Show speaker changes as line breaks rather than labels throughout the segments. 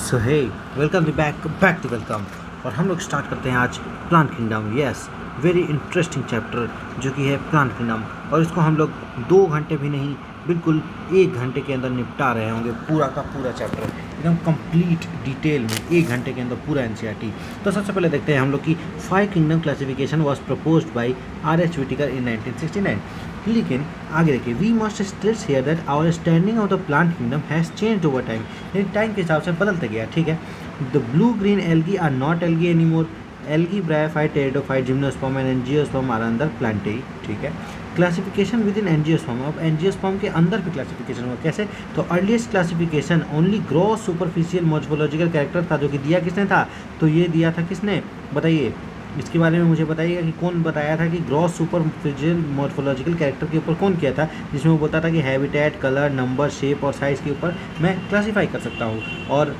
So hey welcome to back to welcome. और हम लोग स्टार्ट करते हैं आज plant kingdom. Yes, very interesting chapter जो कि है प्लांट किंगडम। और इसको हम लोग 2 घंटे भी नहीं, बिल्कुल 1 घंटे के अंदर निपटा रहे होंगे। पूरा का पूरा चैप्टर एकदम कंप्लीट डिटेल में 1 घंटे के अंदर पूरा एनसीईआरटी। तो सबसे पहले देखते हैं हम लोग की 5 kingdom classification was proposed by R.H. Whittaker in 1969। लेकिन आगे देखिए, we must stress here that our standing of the plant kingdom has changed over time. यानी टाइम के हिसाब से बदलते गया। ठीक है, the blue green algae are not algae any more. Algae, bryophyte, pteridophyte, gymnosperm and angiosperm are अंदर plantae. ठीक है, क्लासिफिकेशन विद इन एंजियोस्पर्म। अब एंजियोस्पर्म के अंदर भी क्लासिफिकेशन हुआ। कैसे? तो earliest classification only gross superficial morphological character था, जो कि दिया किसने था? तो ये दिया था किसने, बताइए इसके बारे में मुझे बताइएगा कि कौन बताया था कि ग्रॉस सुपरफिशियल मॉर्फोलॉजिकल कैरेक्टर के ऊपर कौन किया था, जिसमें वो बोलता था कि हैबिटेट, कलर, नंबर, शेप और साइज़ के ऊपर मैं क्लासीफाई कर सकता हूँ और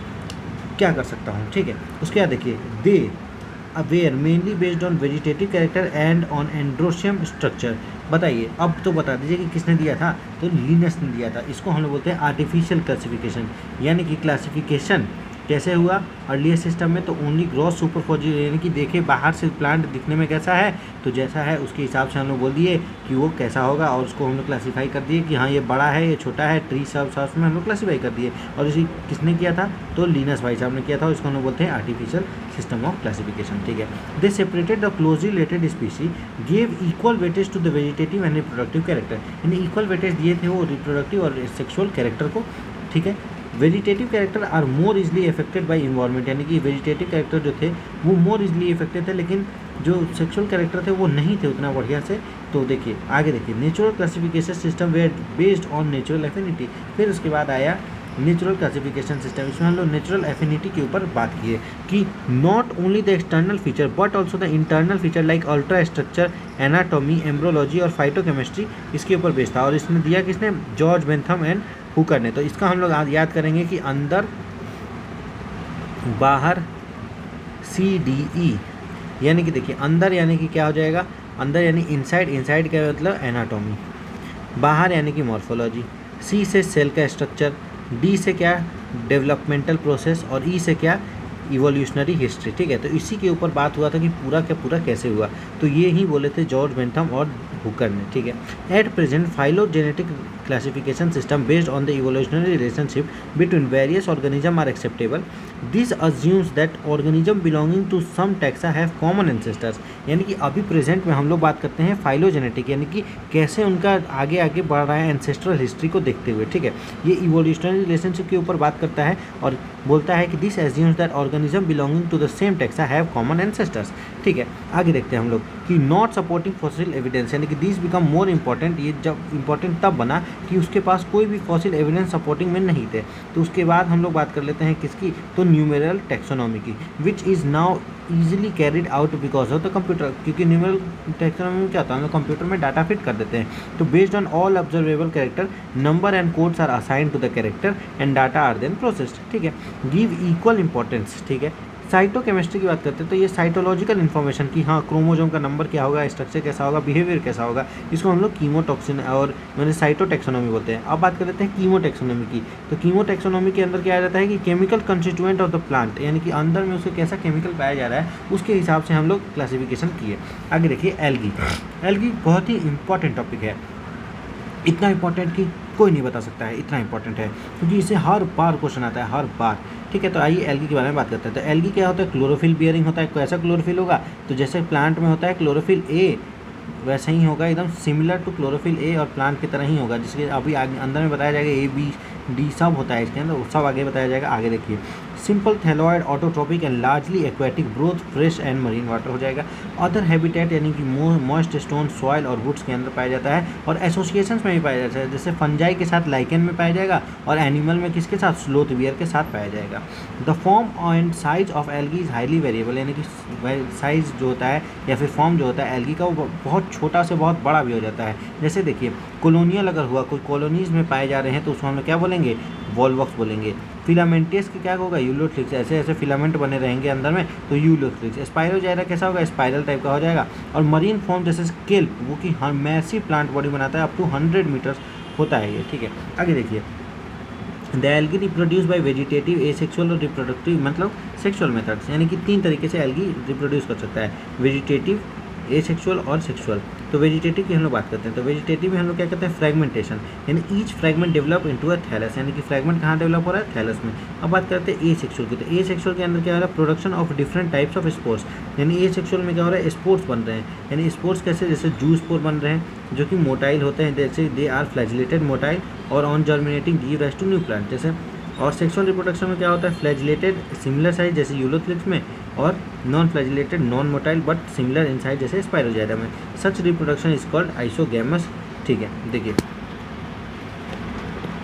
क्या कर सकता हूँ। ठीक है, उसके बाद देखिए, they are mainly based on vegetative character and on androecium structure. बताइए, अब तो बता दीजिए कि किसने दिया था? तो लिनस ने दिया था। इसको हम लोग बोलते हैं आर्टिफिशियल क्लासिफिकेशन। यानी कि क्लासिफिकेशन कैसे हुआ अर्लियर सिस्टम में? तो ओनली ग्रॉस सुपरफिशियल, यानी कि देखे बाहर से प्लांट दिखने में कैसा है, तो जैसा है उसके हिसाब से हम लोग बोल दिए कि वो कैसा होगा, और उसको हम लोग क्लासीफाई कर दिए कि हाँ ये बड़ा है, ये छोटा है, ट्री सब में हम लोग क्लासीफाई कर दिए। और इसी किसने किया था? तो लिनस भाई साहब ने किया था। और इसको हम लोग बोलते हैं आर्टिफिशियल सिस्टम ऑफ क्लासिफिकेशन। ठीक है, they separated the closely related species, gave equal weightage to the vegetative and reproductive character. यानी इक्वल वेटेज दिए थे वो रिप्रोडक्टिव और सेक्सुअल कैरेक्टर को। ठीक है, vegetative character are more easily affected by environment. यानी कि वेजिटेटिव कैरेक्टर जो थे वो मोर इजली अफेक्टेड थे, लेकिन जो सेक्सुअल कैरेक्टर थे वो नहीं थे उतना बढ़िया से। तो देखिए आगे देखिए, natural classification system were based on natural affinity. फिर उसके बाद आया नेचुरल क्लासिफिकेशन सिस्टम। इसमें हम लोग नेचुरल एफिनिटी के ऊपर बात किए कि not only the external feature but also the internal feature like ultra structure, anatomy, embryology और फाइटोकेमिस्ट्री इसके ऊपर बेस्ड था। और इसमें दिया किसने? जॉर्ज बेंथम एंड हुकर ने। तो इसका हम लोग आज याद करेंगे कि अंदर, बाहर, CDE। यानी कि देखिए, अंदर यानी कि क्या हो जाएगा? अंदर यानी इनसाइड, इनसाइड का मतलब एनाटॉमी, बाहर यानी कि मॉर्फोलॉजी, C से सेल का स्ट्रक्चर, D से क्या? डेवलपमेंटल प्रोसेस, और E से क्या? Evolutionary history. ठीक है, तो इसी के ऊपर बात हुआ था कि पूरा क्या पूरा कैसे हुआ। तो ये ही बोले थे जॉर्ज बेंथम और हुकर ने। ठीक है, at present phylogenetic classification system based on the evolutionary relationship between various organism are acceptable. This assumes that organism belonging to some taxa have common ancestors. यानी कि अभी प्रेजेंट में हम लोग बात करते हैं फाइलोजेनेटिक, यानी कि कैसे उनका आगे आगे बढ़ रहा है एंसेस्ट्रल हिस्ट्री को देखते हुए। ठीक है, ये इवोल्यूशनरी रिलेशनशिप के ऊपर बात करता है और बोलता है कि this assumes that organism belonging to the same taxa have common ancestors. ठीक है, आगे देखते हैं हम लोग कि नॉट सपोर्टिंग फॉसिल एविडेंस, यानी कि दिस बिकम मोर इंपॉर्टेंट। ये जब इंपॉर्टेंट तब बना कि उसके पास कोई भी फॉसिल एविडेंस सपोर्टिंग में नहीं थे। तो उसके बाद हम लोग बात कर लेते हैं किसकी? तो न्यूमेरल टैक्सोनॉमी की, which is now easily carried out because of the computer. क्योंकि न्यूमेरल टैक्सोनॉमी में क्या होता है? हम लोग कंप्यूटर में डाटा फिट कर देते हैं। तो based on all observable character, number and codes are assigned to the character and data are then processed. ठीक है, गिव इक्वल इंपॉर्टेंस। ठीक है, साइटोकेमिस्ट्री की बात करते हैं तो ये साइटोलॉजिकल इन्फॉर्मेशन की, हाँ क्रोमोजोम का नंबर क्या होगा, स्ट्रक्चर कैसा होगा, बिहेवियर कैसा होगा, इसको हम लोग कीमोटॉक्सिन और मैंने साइटोटैक्सोनॉमी बोलते हैं। अब बात कर लेते हैं कीमोटैक्सोनॉमी की। तो कीमोटैक्सोनॉमी के अंदर क्या आ जाता है कि chemical constituent of the plant, यानी कि अंदर में उसके कैसा केमिकल पाया जा रहा है उसके हिसाब से हम लोग क्लासिफिकेशन किए। आगे देखिए, एल्गी। एल्गी बहुत ही इंपॉर्टेंट टॉपिक है, इतना इंपॉर्टेंट कि कोई नहीं बता सकता है, इतना इंपॉर्टेंट है क्योंकि इसे हर बार क्वेश्चन आता है, हर बार। ठीक है, तो आइए एल्गी के बारे में बात करते हैं। तो एल्गी क्या होता है? क्लोरोफिल बियरिंग होता है। कैसा क्लोरोफिल होगा? तो जैसे प्लांट में होता है क्लोरोफिल ए, वैसे ही होगा, एकदम सिमिलर टू क्लोरोफिल ए और प्लांट की तरह ही होगा, जिसके अभी आगे अंदर में बताया जाएगा A, B, D सब होता है इसके अंदर, सब आगे बताया जाएगा। आगे देखिए, simple thalloid, autotrophic and largely aquatic, broth fresh and marine water हो जाएगा। अदर हैबिटेट यानी कि मॉइस्ट स्टोन, सॉइल और वुड्स के अंदर पाया जाता है, और एसोसिएशंस में भी पाया जाता है। जैसे फंजाई के साथ लाइकेन में पाया जाएगा, और एनिमल में किसके साथ? स्लोथ बियर के साथ पाया जाएगा। The form and size of algae is highly variable, यानी कि साइज जो होता है या फिर फॉर्म जो होता है एल्गी का वो बहुत छोटा से बहुत बड़ा भी हो जाता है। जैसे देखिए, कॉलोनियल अगर हुआ, कोई कॉलोनीज में पाए जा रहे हैं तो उसको हम लोग क्या बोलेंगे? वॉल्वॉक्स बोलेंगे। फिलामेंटियस के क्या होगा? यूलोथ्रिक्स। ऐसे ऐसे फिलामेंट बने रहेंगे अंदर में तो यूलोथ्रिक्स। स्पाइरोजाइरा कैसा होगा? स्पाइरल टाइप का हो जाएगा। और मरीन फॉर्म जैसे स्केल्प, वो कि मैसिव प्लांट बॉडी बनाता है, अप टू 100 मीटर्स होता है ये। ठीक है, आगे देखिए, the algae reproduce by vegetative, asexual और रिप्रोडक्टिव मतलब सेक्सुअल मेथड्स, यानी कि 3 तरीके से एल्गी रिप्रोड्यूस कर सकता है, वेजिटेटिव, एसेक्सुअल और सेक्सुअल। तो वेजिटेटिव की हम लोग बात करते हैं, तो वेजिटेटिव में हम लोग क्या कहते हैं, फ्रेगमेंटेशन, यानी each fragment develop into a thallus, यानी कि फ्रेगमेंट कहाँ डेवलप हो रहा है, थैलस में। अब बात करते हैं एसेक्सुअल की, तो एसेक्सुअल के अंदर क्या हो रहा है, production of different types of spores, यानी एसेक्सुअल में क्या हो रहा है, स्पोर्स बन रहे हैं, यानी स्पोर्स कैसे, जैसे जू स्पोर बन रहे हैं जो कि मोटाइल होते हैं, जैसे दे आर फ्लैजिलेटेड मोटाइल और on germinating give rise to new plant जैसे। और सेक्सुअल रिप्रोडक्शन में क्या होता है, फ्लैजिलेटेड सिमिलर साइज जैसे यूलोथ्रिक्स में, और non flagellated non motile but similar in size जैसे स्पायरोजाइडा में। Such reproduction is called isogamous. ठीक है, देखिए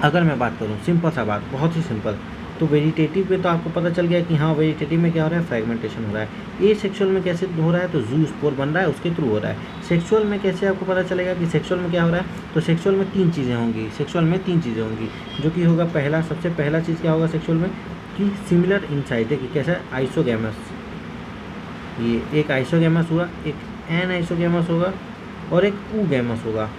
अगर मैं बात करूँ सिंपल सा बात, बहुत ही सिंपल, तो वेजिटेटिव पे तो आपको पता चल गया कि हाँ वेजिटेटिव में क्या हो रहा है, फ्रेगमेंटेशन हो रहा है। ए सेक्सुअल में कैसे हो रहा है, तो जू स्पोर बन रहा है, उसके थ्रू हो रहा है। सेक्सुअल में कैसे आपको पता चलेगा कि सेक्सुअल में क्या हो रहा है, तो सेक्सुअल में 3 चीज़ें होंगी, सेक्सुअल में 3 चीज़ें होंगी, जो कि होगा पहला, सबसे पहला चीज़ क्या होगा सेक्सुअल में, कि सिमिलर इनसाइड, देखिए कैसा, आइसोगैमस, ये एक आइसोगैमस हुआ, एक एन आइसोगैमस होगा और एक ऊगैमस होगा,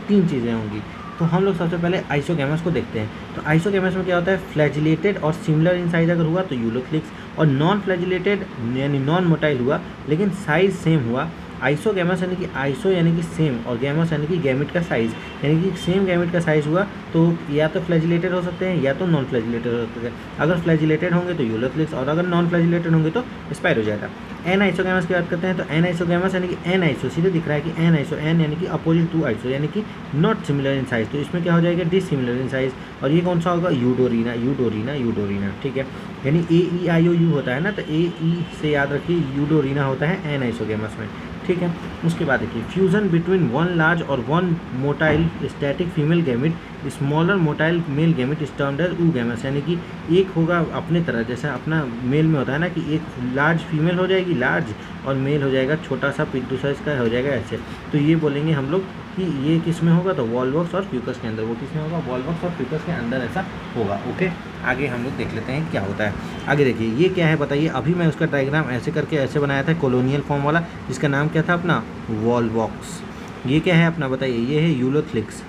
3 चीज़ें होंगी। तो हम लोग सबसे पहले आइसोगैमस को देखते हैं। तो आइसोगैमस में क्या होता है, फ्लैजिलेटेड और सिमिलर इन साइज अगर हुआ तो यूलोथ्रिक्स, और नॉन फ्लैजिलेटेड यानी नॉन मोटाइल हुआ लेकिन साइज सेम हुआ, आइसोगैमस यानी कि आइसो यानी कि सेम, और गैमस यानी कि गैमेट का साइज, यानी कि सेम गैमेट का साइज हुआ तो या तो फ्लैजिलेटेड हो सकते हैं या तो नॉन फ्लैजिलेटेड हो सकते हैं। अगर फ्लैजिलेटेड होंगे तो यूलोथ्रिक्स, और अगर नॉन फ्लैजिलेटेड होंगे तो स्पायरोजाइडा। एन आइसोगैमस की बात करते हैं, तो एन आइसोगैमस यानी कि एन आइसो, सीधे दिख रहा है कि एन आइसो, एन यानी कि अपोजिट टू आइसो, यानी कि नॉट सिमिलर इन साइज, तो इसमें क्या हो जाएगा, डिसिमिलर इन साइज। और ये कौन सा होगा, यूडोरीना, यूडोरीना, यूडोरीना। ठीक है, यानी AEIOU होता है ना, तो AE से याद रखिए, यूडोरीना होता है एन आइसोगैमस में। ठीक है, उसके बाद देखिए फ्यूजन बिटवीन वन लार्ज और one motile static female gamete, smaller motile male gamete is termed as oogamous, यानी कि एक होगा अपने तरह, जैसा अपना मेल में होता है ना कि एक लार्ज फीमेल हो जाएगी, लार्ज, और मेल हो जाएगा छोटा सा पिद्दू साइज का हो जाएगा ऐसे। तो ये बोलेंगे हम लोग कि ये किस में होगा, तो वॉल्वक्स और फ्यूकस के अंदर, वो किस में होगा, वॉल्वक्स और फ्यूकस के अंदर ऐसा होगा। ओके, आगे हम लोग देख लेते हैं क्या होता है। आगे देखिए ये क्या है बताइए, अभी मैं उसका डायग्राम ऐसे करके ऐसे बनाया था कॉलोनियल फॉर्म वाला, जिसका नाम क्या था अपना, वॉल्वॉक्स। ये क्या है अपना बताइए, ये है यूलोथ्रिक्स।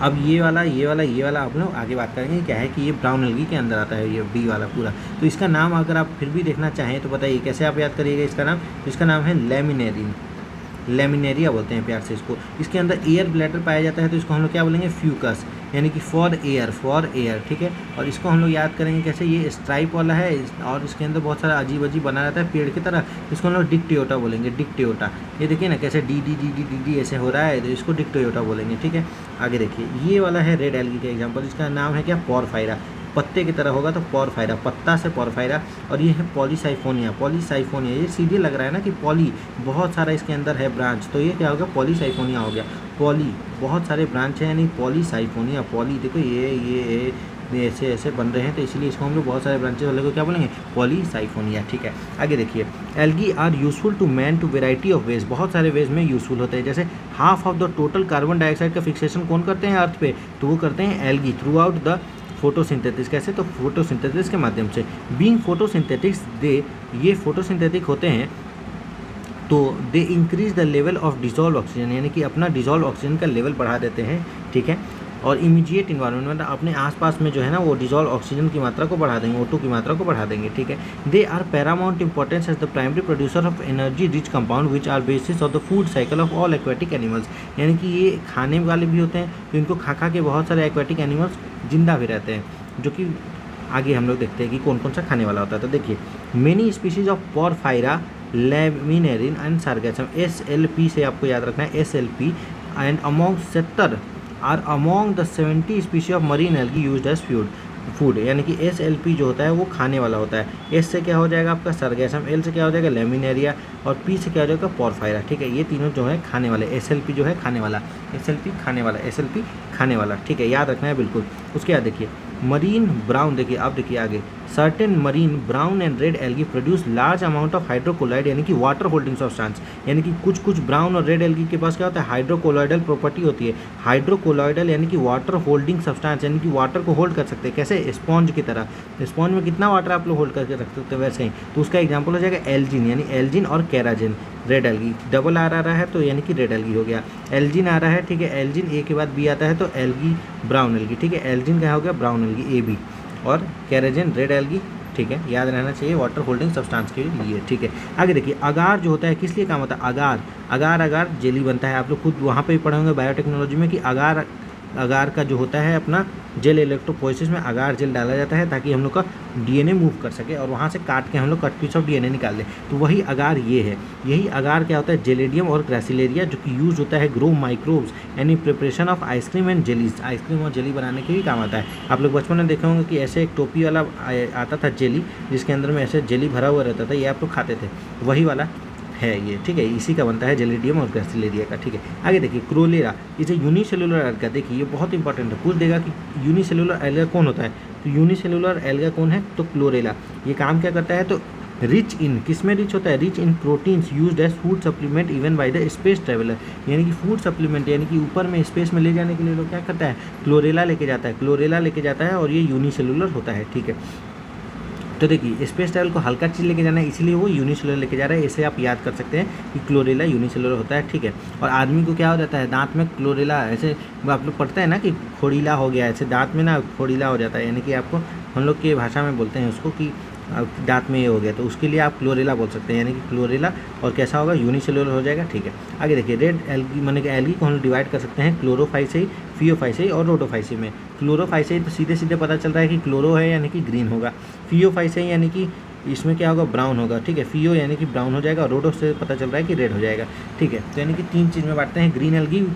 अब ये वाला आप लोग आगे बात करेंगे क्या है कि ये ब्राउन एल्गी के अंदर आता है, ये बी वाला पूरा। तो इसका नाम अगर आप फिर भी देखना चाहें तो बताइए कैसे आप याद करिएगा इसका नाम, तो इसका नाम है लेमिनेरिन, लेमिनेरिया बोलते हैं प्यार से इसको। इसके अंदर एयर ब्लैडर पाया जाता है, तो इसको हम लोग क्या बोलेंगे, फ्यूकस, यानी कि फॉर एयर। ठीक है, और इसको हम लोग याद करेंगे कैसे, ये स्ट्राइप वाला है और इसके अंदर बहुत सारा अजीब अजीब बना रहता है पेड़ की तरह, इसको हम लोग डिक्टियोटा बोलेंगे, डिक्टियोटा। ये देखिए ना कैसे D D D D D D ऐसे हो रहा है, तो इसको डिक्टियोटा बोलेंगे। ठीक है, आगे देखिए ये वाला है रेड एल्गी का एग्जाम्पल, इसका नाम है क्या, पोरफायरा, पत्ते की तरह होगा तो पोरफायरा, पत्ता से पोरफायरा। और ये है पॉलीसाइफोनिया, पॉलीसाइफोनिया, ये सीधे लग रहा है ना कि पॉली, बहुत सारा इसके अंदर है ब्रांच, तो ये क्या होगा, पॉलीसाइफोनिया हो गया। पॉली बहुत सारे ब्रांच है यानी पॉलीसाइफोनिया, पॉली देखो ये ऐसे ऐसे बन रहे हैं, तो इसलिए इसको हम लोग बहुत सारे ब्रांचेस वाले को क्या बोलेंगे, पॉलीसाइफोनिया। ठीक है, आगे देखिए algae are useful to man to variety of ways, बहुत सारे वेज में यूजफुल होते हैं। जैसे half of the total carbon dioxide का फिक्सेशन कौन करते हैं अर्थ पे, तो वो करते हैं algae throughout the photosynthesis. कैसे, तो फोटोसिंथेसिस के माध्यम से। बीइंग फोटोसिंथेटिक्स ये फोटोसिंथेटिक होते हैं तो they increase the level of dissolve oxygen, यानी कि अपना डिजॉल्व ऑक्सीजन का लेवल बढ़ा देते हैं। ठीक है, और इमीडिएट इन्वायरमेंट मतलब अपने आसपास में जो है ना वो डिजॉल्व ऑक्सीजन की मात्रा को बढ़ा देंगे, O2 की मात्रा को बढ़ा देंगे। ठीक है, they are paramount importance as the primary producer of energy rich compound which are basis of the food cycle of all aquatic animals, यानी कि ये खाने वाले भी होते हैं, तो इनको खा के बहुत सारे एक्वेटिक एनिमल्स जिंदा भी रहते हैं, जो कि आगे हम लोग देखते हैं कि कौन कौन सा खाने वाला होता है। तो देखिए many species of Porphyra, Laminaria and Sargassum, SLP से आपको याद रखना है, SLP and among 70 or among the 70 species of marine algae used as food, यानी कि SLP जो होता है वो खाने वाला होता है। S से क्या हो जाएगा आपका सरगेसम, L से क्या हो जाएगा लेमिनेरिया, और P से क्या हो जाएगा पोरफायरा। ठीक है, ये तीनों जो है खाने वाले, SLP जो है खाने वाला, SLP खाने वाला, SLP खाने वाला। ठीक है, याद रखना है बिल्कुल। उसके बाद देखिए मरीन ब्राउन, देखिए अब देखिए आगे, certain marine brown and red algae produce large amount of hydrocolloid, यानी कि वाटर होल्डिंग सब्सटेंस, यानी कि कुछ ब्राउन और रेड एल्गी के पास क्या होता है, हाइड्रोकोलाइडल प्रॉपर्टी होती है। हाइड्रोकोलाइडल यानी कि वाटर होल्डिंग सब्सटेंस, यानी कि वाटर को होल्ड कर सकते हैं, कैसे, स्पॉन्ज की तरह। स्पॉन्ज में कितना वाटर आप लोग होल्ड करके रख सकते हैं वैसे ही, तो उसका एग्जाम्पल हो जाएगा एल्जिन, यानी एल्जिन और carrageen. Red algae, double R आ रहा है तो यानी कि रेड एल्गी हो गया। एल्जिन आ रहा है, ठीक है, एल्जिन ए के बाद बी आता है तो एल्गी ब्राउन एल्गी, ठीक है, एल्जिन क्या हो गया, ब्राउन एल्गी ए बी, और केराजिन रेड एल्गी, ठीक है, याद रहना चाहिए वाटर होल्डिंग सब्सटेंस के लिए, ठीक है। आगे देखिए अगार जो होता है किस लिए काम होता है, अगार अगार अगार जेली बनता है, आप लोग खुद वहाँ पे ही पढ़े होंगे बायोटेक्नोलॉजी में कि अगार अगार का जो होता है अपना जेल इलेक्ट्रोपोइसिस में अगार जेल डाला जाता है ताकि हम लोग का डीएनए मूव कर सके और वहाँ से काट के हम लोग कट पीस ऑफ डीएनए निकाल लें, तो वही अगार ये है। यही अगार क्या होता है, जेलेडियम और ग्रासिलेरिया, जो कि यूज़ होता है ग्रो माइक्रोब्स यानी preparation of ice cream and jellies, ice cream और जेली बनाने के भी काम आता है। आप लोग बचपन में देखे होंगे कि ऐसे एक टोपी वाला आता था जेली, जिसके अंदर में ऐसे जेली भरा हुआ रहता था, ये आप लोग खाते थे, वही वाला है ये, ठीक है, इसी का बनता है जेलिडियम और ग्रासिलेरिया का, ठीक है। आगे देखिए chlorella is a unicellular alga, देखिए ये बहुत इंपॉर्टेंट है, पूछ देगा कि यूनिसेलुलर एल्गा कौन होता है, तो यूनिसेलुलर एल्गा कौन है, तो क्लोरेला। ये काम क्या करता है, तो रिच इन, किस में रिच होता है, rich in proteins used as food supplement even by the space traveller, यानी कि फूड सप्लीमेंट यानी कि ऊपर में स्पेस में ले जाने के लिए लोग क्या करता है, क्लोरेला लेके जाता है, क्लोरेला लेके जाता है, और ये यूनिसेलुलर होता है, ठीक है। तो देखिए स्पेस ट्रैवल को हल्का चीज़ लेके जाना है, इसलिए वो यूनिसेलुलर लेके जा रहा है, इसे आप याद कर सकते हैं कि क्लोरेला यूनिसेलुलर होता है, ठीक है। और आदमी को क्या हो जाता है, दांत में क्लोरेला, ऐसे आप लोग पढ़ते हैं ना कि खोड़ीला हो गया, ऐसे दांत में ना खोड़ीला हो जाता है, यानी कि आपको हम लोग की भाषा में बोलते हैं उसको कि दांत में ये हो गया, तो उसके लिए आप क्लोरेला बोल सकते हैं, यानी कि क्लोरेला, और कैसा होगा, यूनिसेलुलर हो जाएगा, ठीक है। आगे देखिए रेड एल्गी माने कि एल्गी को हम डिवाइड कर सकते हैं क्लोरोफाइसेई, फियोफाइसेई और रोडोफाइसेई में। क्लोरोफाइसेई तो सीधे सीधे पता चल रहा है कि क्लोरो है यानी कि ग्रीन होगा, फियोफाइसेई यानी कि इसमें क्या होगा, ब्राउन होगा, ठीक है, फियो यानी कि ब्राउन हो जाएगा, और रोडो से पता चल रहा है कि रेड हो जाएगा, ठीक है। तो यानी कि 3 चीज़ में बांटते हैं, ग्रीन एल्गी,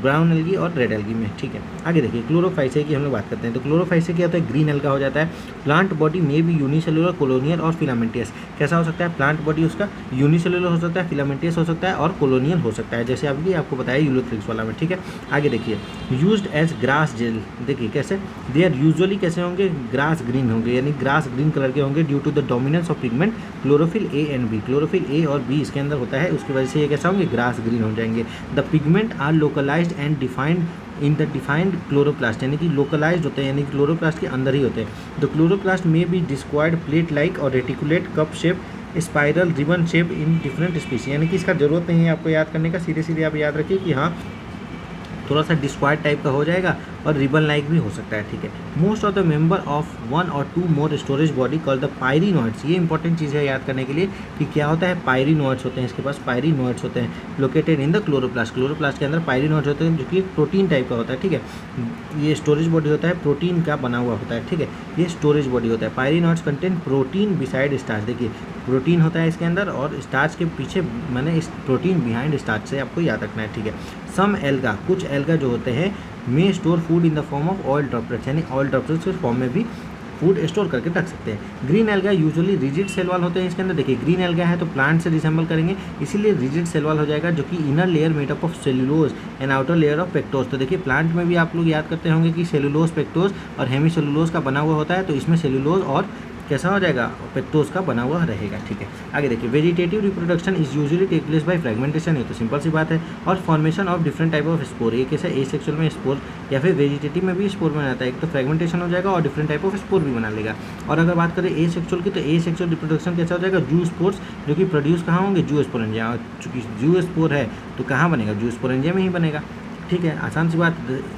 ब्राउन एल्गी और रेड एल्गी में, ठीक है। आगे देखिए क्लोरोफाइसेई की हम लोग बात करते हैं, तो क्लोरोफाइसेई क्या होता है, ग्रीन एल्गा हो जाता है। प्लांट बॉडी में भी यूनिसेलुलर, कॉलोनियल और फिलामेंटियस, कैसा हो सकता है, प्लांट बॉडी उसका यूनिसेलुलर हो सकता है, फिलामेंटियस हो सकता है और कॉलोनियल हो सकता है, जैसे अभी आपको बताया यूलोथ्रिक्स वाला में, ठीक है। आगे देखिए यूज्ड एज ग्रास जेल, देखिए कैसे, दे आर यूजुअली कैसे होंगे, ग्रास ग्रीन होंगे, यानी ग्रास ग्रीन कलर के होंगे due to the dominance of pigment chlorophyll A and B, chlorophyll A और बी इसके अंदर होता है, उसकी वजह से ये कैसा होंगे, ग्रास ग्रीन हो जाएंगे। The pigment are localised and defined in the defined chloroplast, यानी कि लोकलाइज्ड होते हैं, यानी कि क्लोरोप्लास्ट के अंदर ही होते हैं। द क्लोरोप्लास्ट में बी डिस्क्वायर्ड प्लेट लाइक और reticulate cup shape spiral ribbon shape in different species, यानी कि इसका जरूरत नहीं है आपको याद करने का, सीधे सीधे आप याद रखिए कि हाँ थोड़ा सा डिस्क्वायर्ड टाइप का हो जाएगा और रिबन लाइक भी हो सकता है, ठीक है। Most of the member of 1 और 2 मोर storage body called the pyrenoids, ये इंपॉर्टेंट चीज़ है याद करने के लिए कि क्या होता है, पायरिनोइड्स होते हैं, इसके पास पायरिनोइड्स होते हैं located in the chloroplast, chloroplast के अंदर पायरिनोइड्स होते हैं जो कि प्रोटीन टाइप का होता है, ठीक है। ये स्टोरेज बॉडी होता है, प्रोटीन का बना हुआ होता है, ठीक है, ये स्टोरेज बॉडी होता है। Pyrenoids contain protein beside starch, देखिए प्रोटीन होता है इसके अंदर और स्टार्च के पीछे, मैंने इस प्रोटीन बिहाइंड स्टार्च से आपको याद रखना है, ठीक है। सम एल्गा, कुछ एल्गा जो होते हैं में store food in the form of oil droplets, यानी ऑयल ड्रॉपलेट्स के फॉर्म में भी फूड स्टोर करके रख सकते हैं। Green alga usually rigid cell wall होते हैं, इसके अंदर देखिए ग्रीन एल्गा है तो प्लांट से रिसेंबल करेंगे, इसीलिए रिजिड सेल वाल हो जाएगा, जो कि inner layer made up of cellulose and outer layer of pectose. तो देखिए प्लांट में भी आप लोग याद करते होंगे कि सेलुलोज, पेक्टोज और हेमी सेलुलोज का बना हुआ होता है, तो इसमें सेलुलोज और कैसा हो जाएगा, पेक्टोज का बना हुआ रहेगा, ठीक है। आगे देखिए vegetative reproduction is usually take place by fragmentation, ये तो सिंपल सी बात है, और formation of different type of spore, ये कैसे एसेक्सुअल में स्पोर या फिर वेजिटेटिव में भी स्पोर बना जाता है, एक तो फ्रेगमेंटेशन हो जाएगा और डिफरेंट टाइप ऑफ स्पोर भी बना लेगा। और अगर बात करें एसेक्सुअल की, तो एसेक्सुअल रिप्रोडक्शन कैसा हो जाएगा, जू स्पोर्स, जो कि प्रोड्यूस कहाँ होंगे, जू स्पोरेंजिया, चूँकि जू स्पोर है तो कहाँ बनेगा, जू स्पोरेंजिया में ही बनेगा, ठीक है, आसान सी बात।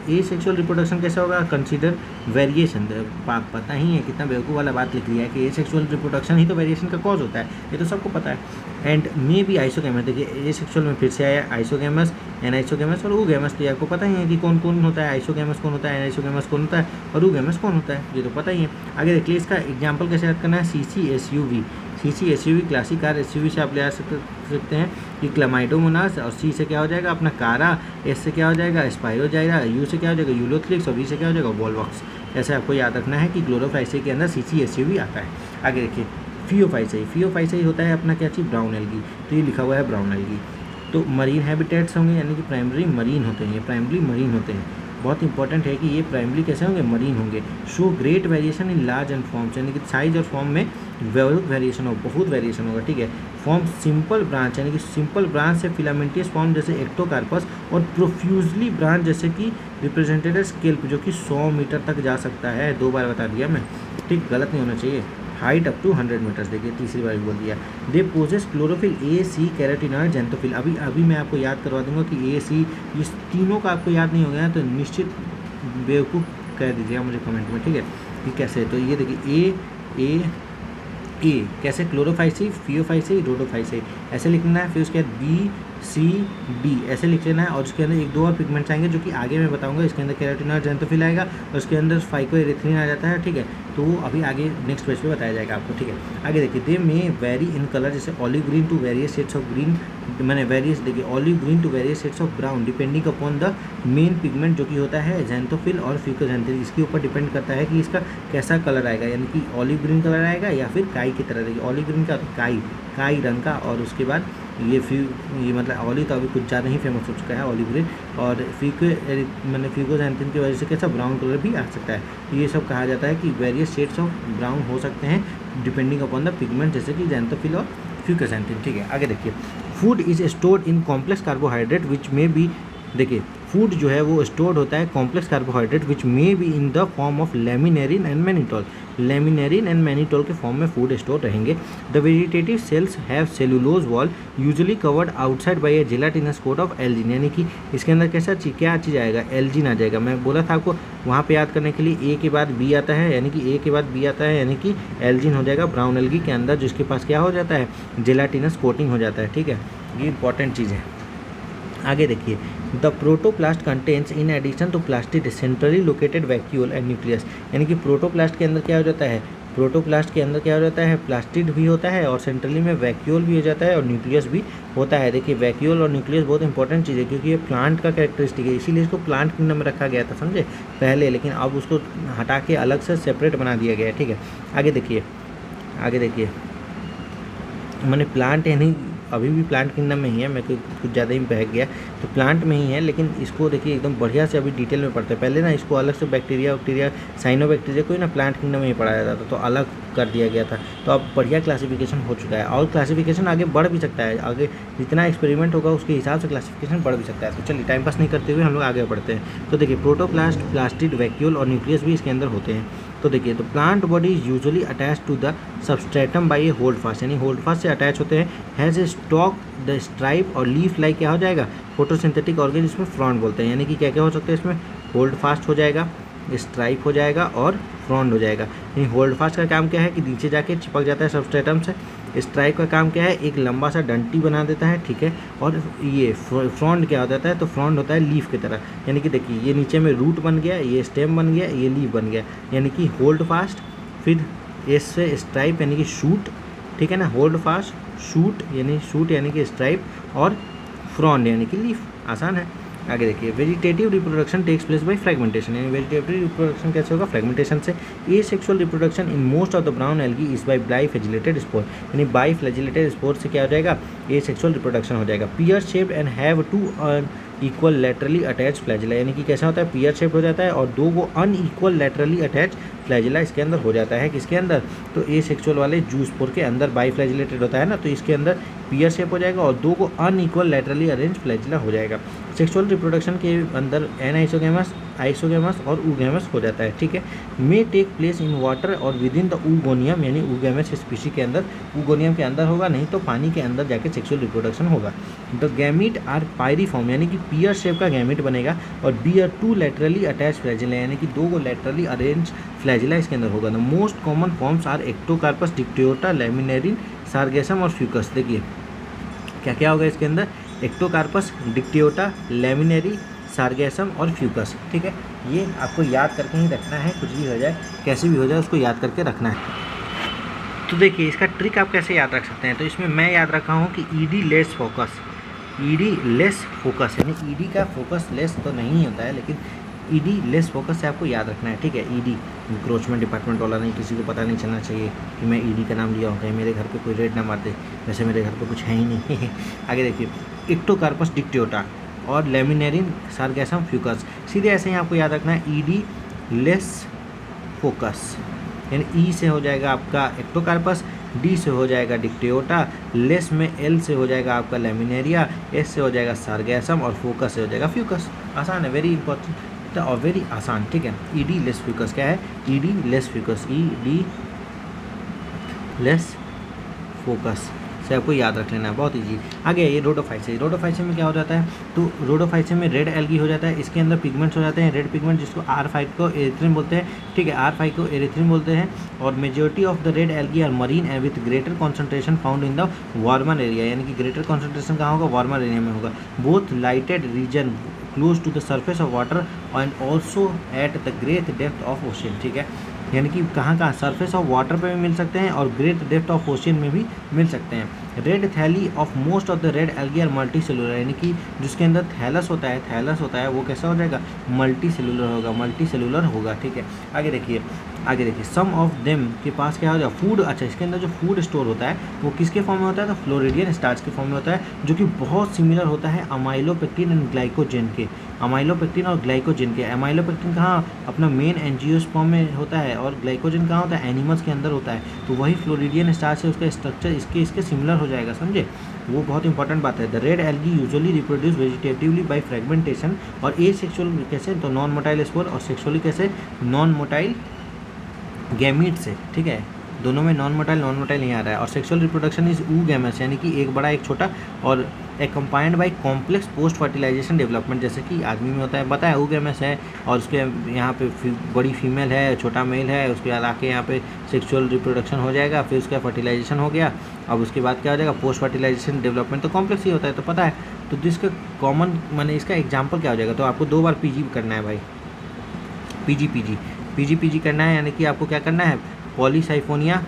ए सेक्सुअल रिप्रोडक्शन कैसा होगा, कंसीडर वेरिएशन, पता ही है कितना बेवकूफ़ वाला बात लिख लिया है कि ए सेक्सुअल रिप्रोडक्शन ही तो वेरिएशन का कॉज होता है, ये तो सबको पता है। एंड मे बी आइसोगैमस, देखिए ए सेक्सुअल में फिर से आया आइसोगैमस, एनाइसोगैमस और ऊगैमस, तो ये आपको पता ही है कि कौन कौन होता है, आइसोगैमस कौन होता है, एनाइसोगैमस कौन होता है और ऊगैमस कौन होता है, ये तो पता ही है। आगे देखिए इसका एग्जाम्पल कैसे याद करना है, CCSUV, CCSUV classic car SUV से आप ले आ सकते हैं कि क्लामाइडोमोनास, और C से क्या हो जाएगा अपना कारा, S से क्या हो जाएगा स्पाइरो जाएगा, U से क्या हो जाएगा यूलोथ्रिक्स और V से क्या हो जाएगा वॉलवॉक्स। ऐसे आपको याद रखना है कि क्लोरोफाइसेई के अंदर CCSUV आता है। आगे देखिए फियोफाइसेई, फियोफाइसेई होता है अपना क्या चीज़, ब्राउन एल्गी, तो ये लिखा हुआ है ब्राउन एल्गी। तो मरीन हैबिटेट्स होंगे, यानी कि प्राइमरी मरीन होते हैं, ये प्राइमरी मरीन होते हैं, बहुत इंपॉर्टेंट है कि ये प्राइमरी कैसे होंगे, मरीन होंगे। Show great variation in large and forms, यानी कि साइज और फॉर्म में बहुत वेरिएशन हो, बहुत वेरिएशन होगा, ठीक है। फॉर्म सिंपल ब्रांच, यानी कि सिंपल ब्रांच से फिलामेंटियस फॉर्म जैसे एक्टोकार्पस, और प्रोफ्यूजली ब्रांच जैसे कि रिप्रेजेंटेड स्केल्प, जो कि 100 मीटर तक जा सकता है, 2 बार बता दिया मैं, ठीक, गलत नहीं होना चाहिए, हाइट अप टू 100 मीटर्स। देखिए तीसरी बार बोल दिया। They possess chlorophyll a, c, carotenoid, xanthophyll. अभी मैं आपको याद करवा दूंगा कि ए, सी, इस तीनों का आपको याद नहीं हो गया तो निश्चित बेवकूफ़ कह दीजिएगा मुझे कमेंट में, ठीक है, कि कैसे। तो ये देखिए ए कैसे, क्लोरोफाइसी, फियोफाइसी, रोडोफाइसी, ऐसे लिखना है। फिर उसके बाद बी, सी, डी ऐसे लिख लेना है। और उसके अंदर एक दो और पिगमेंट्स आएंगे जो कि आगे मैं बताऊंगा। इसके अंदर कैरोटीनॉइड, ज़ैंथोफिल आएगा और उसके अंदर फाइकोएरिथ्रिन आ जाता है, ठीक है। तो वो अभी आगे नेक्स्ट पेज पे बताया जाएगा आपको, ठीक है। आगे देखिए, they may vary in colour, जैसे olive green to various shades of green, मैंने वेरियस देखिए olive green to various shades of brown depending upon the main pigment जो कि होता है ज़ैंथोफिल और फिकोज़ैंथोफिल। इसके ऊपर डिपेंड करता है कि इसका कैसा कलर आएगा, यानी कि ऑलिव ग्रीन कलर आएगा या फिर काई की तरह। देखिए ऑलिव ग्रीन का काई रंग का, और उसके बाद ये मतलब ऑलिव तो अभी कुछ ज़्यादा ही फेमस हो चुका है ऑलिव ग्रीन, और फिकोज़ैंथोफिल की वजह से कैसा ब्राउन कलर भी आ सकता है। ये सब कहा जाता है कि वेरियस शेड्स ऑफ ब्राउन हो सकते हैं डिपेंडिंग अपॉन द पिगमेंट, जैसे कि ज़ैंथोफिल और फिकोज़ैंथोफिल, ठीक है। आगे देखिए, food is stored in complex carbohydrate विच में बी, देखिए फूड जो है वो स्टोर्ड होता है complex carbohydrate which may be in the form of laminarin and mannitol. Laminarin and mannitol के फॉर्म में फूड स्टोर रहेंगे। The vegetative cells have cellulose wall usually covered outside by a gelatinous coat of algin, यानी कि इसके अंदर क्या चीज़ आएगा, Elgin आ जाएगा। मैं बोला था आपको वहाँ पे याद करने के लिए, ए के बाद बी आता है, यानी कि ए के बाद बी आता है, यानी कि एल्जिन हो जाएगा ब्राउन एल्गी के अंदर, जिसके पास क्या हो जाता है, जेलाटिनस कोटिंग हो जाता है, ठीक है। ये इंपॉर्टेंट चीज़ है। आगे देखिए, the protoplast contains in addition to plastid centrally located vacuole and nucleus, यानी कि प्रोटोप्लास्ट के अंदर क्या हो जाता है, प्रोटोप्लास्ट के अंदर क्या हो जाता है, प्लास्टिड भी होता है और सेंट्रली में वैक्यूल भी हो जाता है और न्यूक्लियस भी होता है। देखिए वैक्यूल और न्यूक्लियस बहुत इंपॉर्टेंट चीज़ है, क्योंकि ये प्लांट का कैरेक्टरिस्टिक है, इसीलिए इसको प्लांट किंगडम में रखा गया था, समझे पहले, लेकिन अब उसको हटा के अलग से सेपरेट बना दिया गया है, ठीक है। आगे देखिए मैंने प्लांट यानी अभी भी प्लांट किंगडम में ही है, मैं कुछ ज़्यादा ही बहक गया, तो प्लांट में ही है, लेकिन इसको देखिए एकदम बढ़िया से अभी डिटेल में पढ़ते हैं। पहले ना इसको अलग से बैक्टीरिया साइनोबैक्टीरिया को ही ना प्लांट किंगडम में ही पढ़ाया जाता था, तो अलग कर दिया गया था। तो अब बढ़िया क्लासिफिकेशन हो चुका है, और क्लासिफिकेशन आगे बढ़ भी सकता है, आगे जितना एक्सपेरिमेंट होगा उसके हिसाब से क्लासिफिकेशन बढ़ भी सकता है। तो चलिए टाइम पास नहीं करते हुए हम लोग आगे बढ़ते हैं। तो देखिए प्रोटोप्लास्ट, प्लास्टिड, वैक्यूल और न्यूक्लियस भी इसके अंदर होते हैं। तो देखिए, तो plant body is usually attach to the substratum by a holdfast, यानी होल्ड फास्ट से अटैच होते हैं। Has a stalk the stipe और लीफ लाइक क्या हो जाएगा, फोटोसिंथेटिक ऑर्गेन, इसमें फ्रॉन्ड बोलते हैं। यानी कि क्या क्या हो सकता है इसमें, होल्ड फास्ट हो जाएगा, स्ट्राइप हो जाएगा और फ्रॉन्ड हो जाएगा। यानी होल्ड फास्ट का काम क्या है कि नीचे जाके चिपक जाता है सबस्ट्रेटम से। स्ट्राइप का काम क्या है, एक लंबा सा डंटी बना देता है, ठीक है। और ये फ्रॉन्ड क्या हो जाता है, तो फ्रॉन्ड होता है लीफ की तरह, यानी कि देखिए ये नीचे में रूट बन गया, ये स्टेम बन गया, ये लीफ बन गया, यानी कि होल्ड फास्ट, फिर एस से स्ट्राइप यानी कि शूट, ठीक है ना, होल्ड फास्ट, शूट यानी कि स्ट्राइप, और फ्रॉन्ड यानी कि लीफ। आसान है। आगे देखिए, vegetative reproduction takes place by fragmentation, यानी वेजिटेटिव रिप्रोडक्शन कैसे होगा, फ्रेगमेंटेशन से। Asexual reproduction in most of the brown algae is by biflagellated spore, यानी बाइफ्लैजिलेटेड स्पोर से क्या हो जाएगा, ए सेक्सुअल रिप्रोडक्शन हो जाएगा। Pear shape and have two equal laterally attach flagella, यानी कि कैसा होता है, पियर शेप हो जाता है और दो को अनइक्वल लेटरली अटैच फ्लैजिला इसके अंदर हो जाता है। किसके अंदर, तो ए सेक्सुअल वाले जूस्पोर के अंदर बाइफ्लैजिलेटेड होता है ना, तो इसके अंदर पियर शेप हो जाएगा और दो को अनइक्वल लेटरली अरेंज फ्लैजिला हो जाएगा। सेक्सुअल रिप्रोडक्शन के अंदर एनाइसोगेमस, आइसोगेमस और ऊगेमस हो जाता है, ठीक है। May take place in water और विद इन द ऊगोनियम, यानी ऊगेमस स्पीशी के अंदर, ऊगोनियम के अंदर होगा, नहीं तो पानी के अंदर जाके सेक्सुअल रिप्रोडक्शन होगा। द गैमीट आर पायरीफॉर्म, यानी कि पियर शेप का गैमीट बनेगा और bear two laterally attach flagella, यानी कि दो को लेटरली अरेंज फ्लैजिला इसके अंदर होगा। The most common forms are Ectocarpus, Dictyota, Laminaria, Sargassum और फ्यूकस। देखिए क्या क्या होगा इसके अंदर, एक्टोकार्पस, डिक्टियोटा, लेमिनेरी, सार्गेसम और फ्यूकस, ठीक है। ये आपको याद करके ही रखना है, कुछ भी हो जाए कैसे भी हो जाए उसको याद करके रखना है। तो देखिए इसका ट्रिक आप कैसे याद रख सकते हैं, तो इसमें मैं याद रखा हूँ कि ED less focus, ED less focus, यानी ईडी का फोकस लेस तो नहीं होता है, लेकिन ईडी लेस फोकस से आपको याद रखना है, ठीक है। ईडी इंक्रोचमेंट डिपार्टमेंट वाला नहीं, किसी को पता नहीं चलना चाहिए कि मैं ईडी का नाम लिया हूँ, कहीं मेरे घर पे कोई रेड ना मार दे, वैसे मेरे घर पे कुछ है ही नहीं। आगे देखिए, एक्टोकार्पस, डिक्टियोटा और लेमिनेरिन, सार्गेसम, फ्यूकस, सीधे ऐसे ही आपको याद रखना है। ईडी लेस फोकस, यानी ई से हो जाएगा आपका एक्टोकार्पस, डी से हो जाएगा डिक्टियोटा, लेस में एल से हो जाएगा आपका लेमिनेरिया, एस से हो जाएगा सार्गेसम और फोकस से हो जाएगा फ्यूकस। आसान है, वेरी इंपॉर्टेंट और वेरी आसान, ठीक है। ईडी लेस फ्यूकस क्या है, ED less Fucus, ED less focus से आपको याद रख लेना है, बहुत ईजी। आगे ये रोडोफाइसी। रोडोफाइसी में क्या हो जाता है, तो रोडोफाइसी में रेड एल्गी हो जाता है, इसके अंदर पिगमेंट्स हो जाते हैं रेड पिगमेंट, जिसको R5 को एरिथ्रिन बोलते हैं, ठीक है, R5 को एरिथ्रिन बोलते हैं। और majority of the red algae are marine and with greater concentration found in the warmer area, यानी कि ग्रेटर कॉन्सेंट्रेशन कहाँ होगा, वार्मर एरिया में होगा। Both lighted region close to the surface of water and also at the great depth of ocean, ठीक है, यानी कि कहाँ कहाँ, सरफेस ऑफ वाटर पे भी मिल सकते हैं और ग्रेट डेप्थ ऑफ ओशन में भी मिल सकते हैं। Red thalli of most of the red algae are multicellular, यानी कि जिसके अंदर थैलस होता है वो कैसा हो जाएगा, मल्टी सेलुलर होगा, ठीक है। आगे देखिए सम ऑफ देम के पास क्या हो जाएगा, फूड, अच्छा इसके अंदर जो फूड स्टोर होता है वो किसके फॉर्म में होता है, तो फ्लोरिडियन स्टार्च के फॉर्म में होता है, जो कि बहुत सिमिलर होता है अमाइलोपेक्टिन एंड ग्लाइकोजेन के, अमाइलोपेक्टिन और ग्लाइकोजेन के। अमाइलोपेक्टिन कहाँ अपना मेन एंजियोस्पर्म में होता है और ग्लाइकोजन कहाँ होता है, एनिमल्स के अंदर होता है, तो वही फ्लोरिडियन स्टार्च है, उसका स्ट्रक्चर इसके सिमिलर हो जाएगा, समझे, वो बहुत इंपॉर्टेंट बात है। The red algae usually reproduce vegetatively by fragmentation, और ए सेक्सुअल कैसे, तो नॉन मोटाइल स्पोर, और सेक्सुअली कैसे, नॉन मोटाइल गैमीट से, ठीक है, दोनों में नॉन मोटाइल नहीं आ रहा है। और sexual reproduction is oogamous, यानी कि एक बड़ा एक छोटा, और accompanied by complex post fertilization development, जैसे कि आदमी में होता है, बताया ऊ गैमेट्स है, और उसके यहाँ पे बड़ी फीमेल है, छोटा मेल है, उसके बाद आके यहाँ पे सेक्सुअल रिप्रोडक्शन हो जाएगा, फिर उसका फर्टिलाइजेशन हो गया, अब उसके बाद क्या हो जाएगा, पोस्ट फर्टिलाइजेशन डेवलपमेंट, तो कॉम्प्लेक्स ही होता है, तो पता है। तो जिसका कॉमन मैंने इसका एग्जाम्पल क्या हो जाएगा, तो आपको 2 बार पीजी करना है भाई, पीजी करना है, यानी कि आपको क्या करना है, पॉलीसाइफोनिया,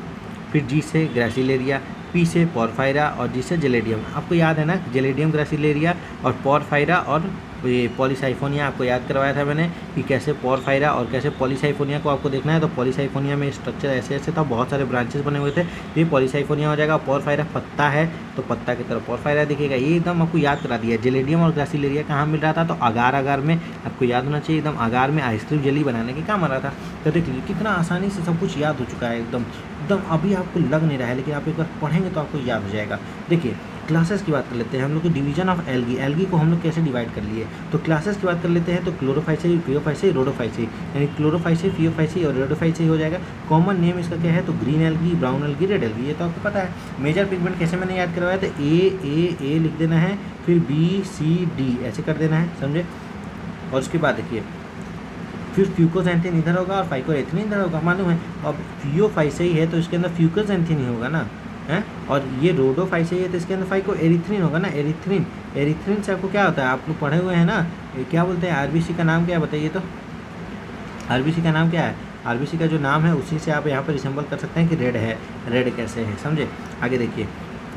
फिर जी से ग्रासिलेरिया, पी से पॉरफायरा और जी से जेलेडियम। आपको याद है ना, जेलेडियम ग्रासिलेरिया और पॉरफायरा और ये पॉलीसाइफोनिया आपको याद करवाया था मैंने कि कैसे पॉरफायरा और कैसे पॉलीसाइफोनिया को आपको देखना है। तो पॉलीसाइफोनिया में स्ट्रक्चर ऐसे था, बहुत सारे ब्रांचेस बने हुए थे, ये पॉलीसाइफोनिया हो जाएगा। पॉरफायरा पत्ता है तो पत्ता की तरफ पॉरफायरा दिखेगा, ये एकदम आपको याद करा दिया। जेलेडियम और ग्रासिलेरिया कहाँ मिल रहा था, तो आगार में, आपको याद होना चाहिए, एकदम आगार में आइसक्रीम जेली बनाने के काम आ रहा था। तो देख लीजिए कितना आसानी से सब कुछ याद हो चुका है, एकदम अभी आपको लग नहीं रहा है, लेकिन आप एक बार पढ़ेंगे तो आपको याद हो जाएगा। देखिए क्लासेस की बात कर लेते हैं हम लोग, डिवीजन ऑफ एल्गी को हम लोग कैसे डिवाइड कर लिए। तो क्लासेस की बात कर लेते हैं, तो क्लोरोफाइसी, फियोफाइसी, रोडोफाइसी, यानी क्लोरोफाइसी, फियोफाइसी और रोडोफाइसी हो जाएगा। कॉमन नेम इसका क्या है, तो green algae, brown algae, red algae, ये तो आपको पता है। मेजर पिगमेंट कैसे मैंने याद करवाया था, ए लिख देना है, फिर BCD ऐसे कर देना है, समझे। और उसके बाद देखिए फिर फ्यूकोसैंथिन इधर होगा और फाइकोएथिलीन इधर होगा, मालूम है। अब फियोफाइसी है तो इसके अंदर फ्यूकोसैंथिन ही होगा ना, है। और ये रोडोफाइसी है तो इसके अंदर फाइकोएरिथ्रिन होगा ना, एरिथ्रिन से आपको क्या होता है, आप लोग पढ़े हुए हैं ना, ये क्या बोलते हैं, RBC का नाम क्या है बताइए, तो RBC का नाम क्या है, RBC का जो नाम है उसी से आप यहाँ पर रिसेंबल कर सकते हैं कि रेड है, रेड कैसे है, समझे। आगे देखिए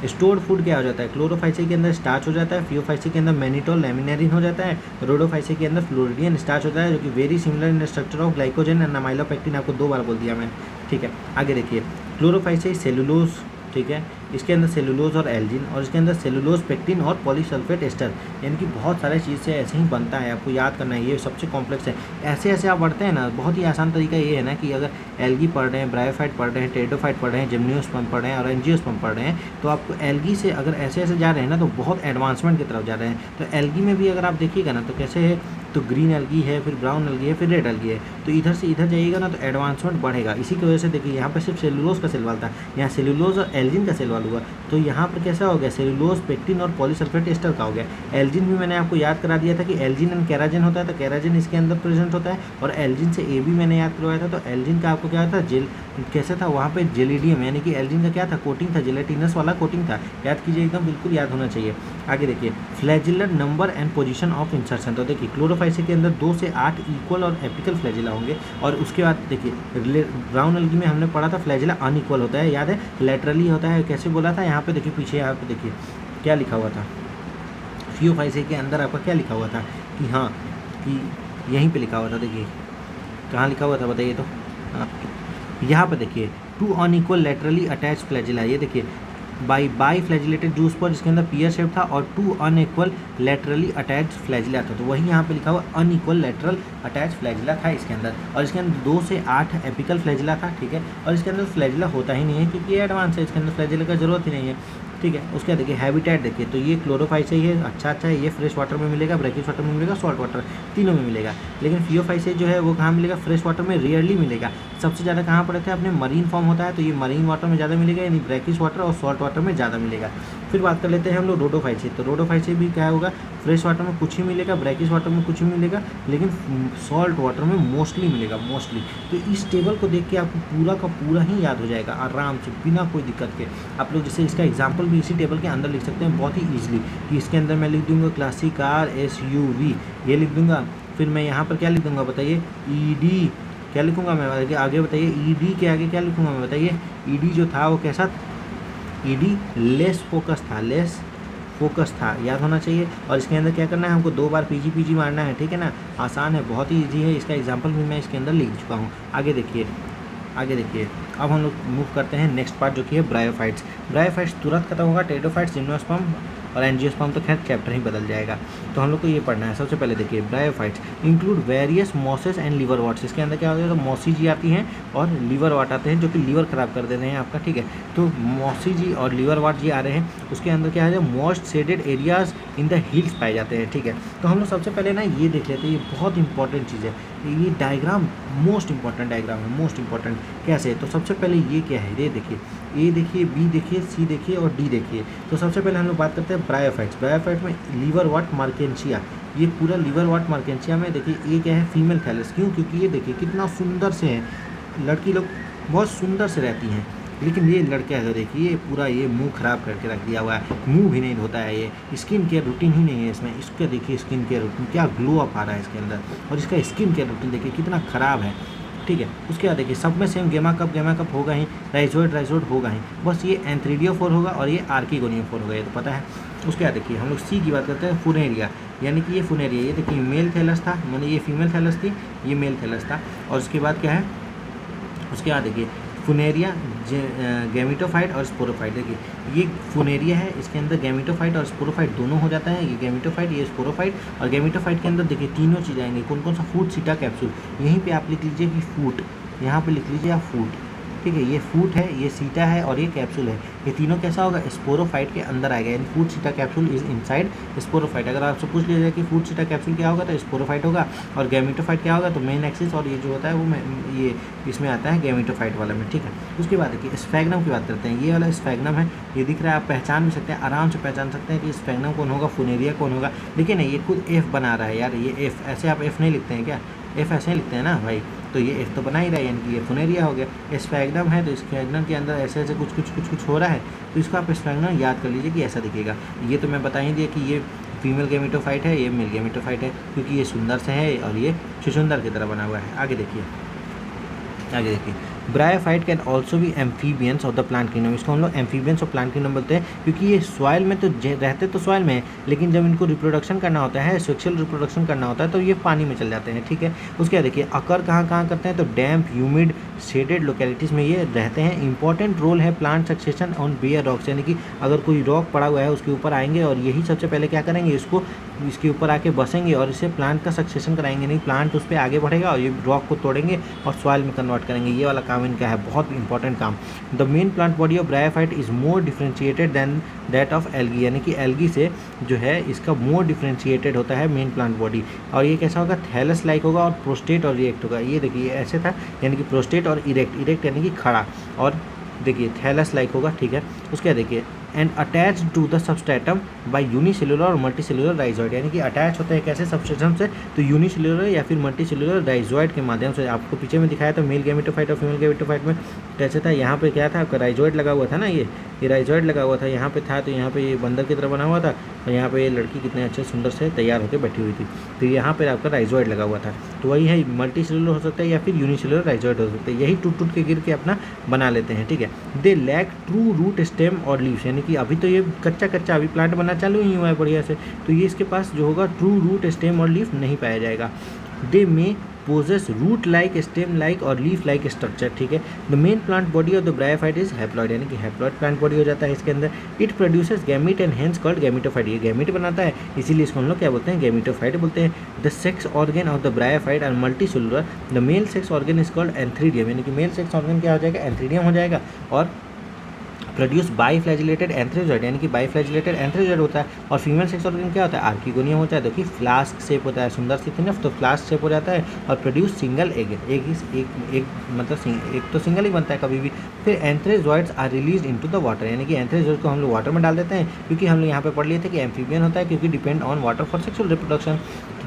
स्टोर्ड फूड क्या हो जाता है, क्लोरोफाइसी के अंदर स्टार्च हो जाता है, फियोफाइसी के अंदर मैनिटोल लैमिनेरिन हो जाता है, रोडोफाइसी के अंदर फ्लोरिडियन स्टार्च होता है, जो कि very similar in structure of glycogen and amylopectin, आपको 2 बार बोल दिया मैंने, ठीक है। आगे देखिए क्लोरोफाइसी सेलुलोज, ठीक है, इसके अंदर सेलुलोज और एल्जिन, और इसके अंदर सेलुलोज पेक्टिन और पॉलीसल्फेट एस्टर, यानी कि बहुत सारे चीज़ से ऐसे ही बनता है, आपको याद करना है, ये सबसे कॉम्प्लेक्स है। ऐसे आप पढ़ते हैं ना, बहुत ही आसान तरीका ये है ना कि अगर एल्गी पढ़ रहे हैं, ब्रायोफाइट पढ़ रहे हैं, टेरिडोफाइट पढ़ रहे हैं, जिम्नियोस्पर्म पढ़ रहे हैं और एंजियोस्पर्म पढ़ रहे हैं, तो आपको एल्गी से अगर ऐसे जा रहे हैं ना तो बहुत एडवांसमेंट की तरफ जा रहे हैं। तो एल्गी में भी अगर आप देखिएगा ना तो कैसे है, तो ग्रीन एल्गी है, फिर ब्राउन एल्गी है, फिर रेड एल्गी है, तो इधर से इधर जाइएगा ना तो एडवांसमेंट बढ़ेगा। इसी की वजह से देखिए यहाँ पर सिर्फ सेलुलोज का सेल वाल था, यहाँ सेलुलोज और एल्जिन का सेल वाल हुआ, तो यहाँ पर कैसा हो गया, सेलुलोज पेक्टिन और पॉलीसल्फेट एस्टर का हो गया। एल्जिन भी मैंने आपको याद करा दिया था कि एल्जिन एंड कैराजिन होता है, तो कैराजिन इसके अंदर प्रेजेंट होता है, और एल्जिन से ए भी मैंने याद करवाया था। तो एल्जिन का आपको क्या था, जेल कैसे था, वहाँ पे जेलिडियम, यानी कि एल्जिन का क्या था, कोटिंग था, जेलेटिनस वाला कोटिंग था, याद कीजिए, एकदम बिल्कुल याद होना चाहिए। आगे देखिए flagellar number and position of insertion, तो देखिए क्लोरोफाइसी के अंदर 2 से 8 इक्वल और एपिकल फ्लैजिला होंगे, और उसके बाद देखिए ब्राउन एल्गी में हमने पढ़ा था फ्लैजिला अनइक्वल होता है, याद है, लेटरली होता है, कैसे बोला था, यहाँ पे देखिए पीछे, यहाँ पे देखिए क्या लिखा हुआ था, फियोफाइसी के अंदर आपका क्या लिखा हुआ था कि हाँ, कि यहीं पे लिखा हुआ था, देखिए कहाँ लिखा हुआ था बताइए, तो हाँ यहाँ पे देखिए 2 अनइक्वल लेटरली अटैच फ्लैजिला, ये देखिए बाई फ्लैजिलेटेड जूस पर, जिसके अंदर पियर शेप था, और 2 अनइक्वल लेटरली अटैच फ्लैजिला था, तो वही यहाँ पे लिखा हुआ अनइक्वल लेटरल अटैच फ्लैजिला था इसके अंदर, और इसके अंदर 2 से 8 एपिकल फ्लैजिला था, ठीक है। और इसके अंदर फ्लैजिला होता ही नहीं है क्योंकि ये एडवांस है, इसके अंदर फ्लैजिला का जरूरत ही नहीं है, ठीक है। उसके बाद देखिए हैबिटेट देखिए, तो ये क्लोरोफाइट से ही है, अच्छा है, ये फ्रेश वाटर में मिलेगा, ब्रैकिश वाटर में मिलेगा, सॉल्ट वाटर, तीनों में मिलेगा। लेकिन फियोफाइट से जो है वो कहाँ मिलेगा, फ्रेश वाटर में रेयरली मिलेगा। सबसे ज़्यादा कहाँ पड़े थे अपने, मरीन फॉर्म होता है, तो ये मरीन वाटर में ज़्यादा मिलेगा, यानी ब्रैकिश वाटर और सॉल्ट वाटर में ज़्यादा मिलेगा। फिर बात कर लेते हैं हम लोग रोडोफाइट से, तो रोडोफाइट से भी क्या होगा, फ्रेश वाटर में कुछ ही मिलेगा, ब्रैकिश वाटर में कुछ ही मिलेगा, लेकिन सॉल्ट वाटर में मोस्टली मिलेगा, मोस्टली। तो इस टेबल को देख के आपको पूरा का पूरा ही याद हो जाएगा आराम से, बिना कोई दिक्कत के। आप लोग जैसे इसका एग्जाम्पल भी इसी टेबल के अंदर लिख सकते हैं बहुत ही ईजिली, कि इसके अंदर मैं लिख दूंगा क्लासिक कार SUV, ये लिख दूंगा। फिर मैं यहाँ पर क्या लिख दूंगा बताइए, ED, क्या लिखूंगा मैं आगे बताइए, ED के आगे क्या लिखूंगा मैं बताइए। ED जो था वो कैसा, ED लेस फोकस था, लेस फोकस था, याद होना चाहिए। और इसके अंदर क्या करना है, हमको 2 बार PG मारना है, ठीक है ना, आसान है, बहुत ही ईजी है। इसका एग्जाम्पल भी मैं इसके अंदर लिख चुका हूँ। आगे देखिए, अब हम लोग मूव करते हैं नेक्स्ट पार्ट, जो कि है ब्रायोफाइट्स। ब्रायोफाइट्स तुरंत खत्म होगा, टेरिडोफाइट्स, जिम्नोस्पर्म और एंजियोस्पर्म तो खैर चैप्टर ही बदल जाएगा। तो हम लोग को ये पढ़ना है। सबसे पहले देखिए bryophytes include various mosses and liverworts. इसके अंदर क्या होता है, तो मॉसीजी आती हैं और लीवर वाट आते हैं, जो कि लीवर खराब कर देते हैं आपका, ठीक है। तो मॉसीजी और लीवर वाट जी आ रहे हैं। उसके अंदर क्या है, moist shaded areas in the hills पाए जाते हैं, ठीक है। तो हम लोग सबसे पहले ना ये देख लेते हैं, ये बहुत इंपॉर्टेंट चीज़ है, ये डायग्राम मोस्ट इंपॉर्टेंट डायग्राम है, मोस्ट इंपॉर्टेंट। कैसे, तो सबसे पहले ये क्या है, ये देखिए, A देखिए, B देखिए, C देखिए और D देखिए। तो सबसे पहले हम लोग बात करते हैं ब्रायोफाइट्स। ब्रायोफाइट में लीवर वाट मार्केंशिया, ये पूरा लीवर वाट मार्केंशिया में देखिए, ये क्या है, फीमेल थैलस। क्यों, क्योंकि ये देखिए कितना सुंदर से है, लड़की लोग बहुत सुंदर से रहती हैं, लेकिन ये लड़का है देखिए, ये पूरा ये मुंह खराब करके रख दिया हुआ है, मुंह भी नहीं धोता है, ये स्किन केयर रूटीन ही नहीं है इसमें। इसका देखिए स्किन केयर रूटीन क्या ग्लो अप आ रहा है इसके अंदर, और इसका स्किन केयर रूटीन देखिए कितना ख़राब है, ठीक है। उसके बाद देखिए सब में सेम गेमा कप होगा ही, राइजोइड होगा ही, बस ये एंथ्रीडियोफोर होगा और ये आर्किगोनियोफोर होगा, ये तो पता है। उसके बाद देखिए हम लोग C की बात करते हैं, फुनेरिया, यानी कि ये फुनेरिया, ये देखिए मेल थैलस था, मैंने ये फीमेल थैलस थी, ये मेल थैलस था। और उसके बाद क्या है, उसके बाद देखिए फुनेरिया, गैमिटोफाइट और स्पोरोफाइट। देखिए ये फुनेरिया है, इसके अंदर गैमिटोफाइट और स्पोरोफाइट दोनों हो जाता है, ये गैमिटोफाइट, ये स्पोरोफाइट। और गैमिटोफाइट के अंदर देखिए तीनों चीज़ आएंगी, कौन कौन सा, फूट, सीटा, कैप्सूल। यहीं पे आप लिख लीजिए कि फूट, यहाँ पे लिख लीजिए आप फूट, ठीक है। ये फूट है, ये सीटा है और ये कैप्सूल है। ये तीनों कैसा होगा, स्पोरोफाइट के अंदर आएगा, यानी फूट, सीटा, कैप्सूल इज इनसाइड स्पोरोफाइट। अगर आपसे पूछ लिया जाए कि फूट, सीटा, कैप्सूल क्या होगा, तो स्पोरोफाइट होगा। और गैमिटोफाइट क्या होगा, तो मेन एक्सिस, और ये जो होता है वो ये इसमें आता है गैमिटोफाइट वाला में, ठीक है। उसके बाद देखिए स्फैग्नम की बात करते हैं, ये वाला स्फैग्नम है, ये दिख रहा है, आप पहचान भी सकते हैं, आराम से पहचान सकते हैं कि स्फैग्नम कौन होगा, फुनेरिया कौन होगा। देखिए नहीं, ये खुद F बना रहा है यार, ये F, ऐसे आप F नहीं लिखते हैं क्या, F ऐसे ही लिखते हैं ना भाई, तो ये F तो बना ही रहा है, यानी कि ये फुनेरिया हो गया। स्फैग्नम है, तो स्फैग्नम के अंदर ऐसे ऐसे कुछ हो रहा है, तो इसको आप स्फैग्नम याद कर लीजिए कि ऐसा दिखेगा। ये तो मैं बता ही दिया कि ये फीमेल गैमिटोफाइट है, ये मेल गैमिटोफाइट है, क्योंकि ये सुंदर से है और ये छुछुंदर की तरह बना हुआ है। आगे देखिए, ब्रायोफाइट कैन ऑल्सो भी amphibians of the plant kingdom. इसको हम लोग एम्फीबियंस ऑफ प्लांट किंगडम बोलते हैं, क्योंकि ये सॉइल में तो रहते तो सॉइल में है, लेकिन जब इनको रिप्रोडक्शन करना होता है, सेक्सुअल रिप्रोडक्शन करना होता है, तो ये पानी में चल जाते हैं, ठीक है। उसके बाद देखिए अकर कहाँ करते हैं, तो डैम्प, ह्यूमिड, शेडेड लोकेलिटीज़ में ये रहते हैं। इंपॉर्टेंट रोल है plant succession on bare rocks, यानी कि अगर कोई रॉक पड़ा हुआ है उसके ऊपर आएंगे और यही सबसे पहले क्या करेंगे, इसको इसके ऊपर आके बसेंगे और इसे प्लांट का सक्सेशन कराएंगे, नहीं प्लांट उस पर आगे बढ़ेगा और ये रॉक को तोड़ेंगे और सॉइल में कन्वर्ट करेंगे। ये वाला काम इनका है, बहुत इंपॉर्टेंट काम। The main plant body of bryophyte is more differentiated than that of algae, यानी कि एल्गी से जो है इसका मोर डिफ्रेंशिएटेड होता है मेन प्लांट बॉडी। और ये कैसा होगा, थैलस लाइक होगा और प्रोस्टेट और इरेक्ट होगा। ये देखिए ऐसे था, यानी कि प्रोस्टेट और इरेक्ट यानी कि खड़ा, और देखिए थैलस लाइक होगा, ठीक है। उसके बाद देखिए and attach to the substratum by unicellular और मल्टीसेलुलर राइजोइड, यानी कि अटैच होता है कैसे सबस्ट्रेटम से, तो यूनिसेलुलर या फिर मल्टीसेलुलर राइजोइड के माध्यम से। आपको पीछे में दिखाया था मेल गैमेटोफाइट और फीमेल गैमेटोफाइट में कैसे था, यहाँ पे क्या था आपका राइजोइड लगा हुआ था ना, ये राइजोइड लगा हुआ था यहाँ पे था, तो यहाँ पे ये बंदर की तरह बना हुआ था और यहाँ पे ये लड़की कितने अच्छे सुंदर से तैयार होकर बैठी हुई थी, तो यहाँ पे आपका राइजोइड लगा हुआ था। तो वही है, मल्टीसेलुलर हो सकता है या फिर यूनिसेलुलर राइजोइड हो सकता है, यही टूट के गिर के अपना बना लेते हैं, ठीक है। They lack true root stem और लीव्स, यानी कि अभी तो ये कच्चा अभी प्लांट बनना चालू ही हुआ है बढ़िया से, तो ये इसके पास जो होगा ट्रू रूट स्टेम और लीफ नहीं पाया जाएगा। They may possess root like, stem like और लीफ लाइक स्ट्रक्चर, ठीक है। The main plant body of the bryophyte is haploid, यानी कि हैप्लॉइड प्लांट बॉडी हो जाता है इसके अंदर। It produces gamete and hence called gametophyte, ये गैमीट बनाता है, इसीलिए इसको हम लोग क्या बोलते हैं, गैमीटोफाइट बोलते हैं। The sex organ of the bryophyte are multicellular, the male sex organ is called antheridium, यानी कि मेल सेक्स ऑर्गन क्या हो जाएगा, एंथ्रीडियम हो जाएगा। और प्रोड्यूस बाईफ्लैजिलेटेड एंथ्रेजॉइड, यानी कि बाईफ्लैजिलेटेड एंथ्रेजॉइड होता है। और फीमेल सेक्स ऑर्गन क्या होता है, आर्किगोनियम होता है, जो कि फ्लास्क शेप होता है, सुंदर सी थिनफ, तो फ्लास्क शेप हो जाता है। और प्रोड्यूस सिंगल एग, एक मतलब एक तो सिंगल ही बनता है कभी भी। फिर antherozoids are release into the water, यानी कि एंथ्रेजॉइड को हम लोग वाटर में डाल देते हैं, क्योंकि हम लोग यहाँ पे पढ़ लिए थे कि एम्फीबियन होता है, क्योंकि depend on water for sexual reproduction.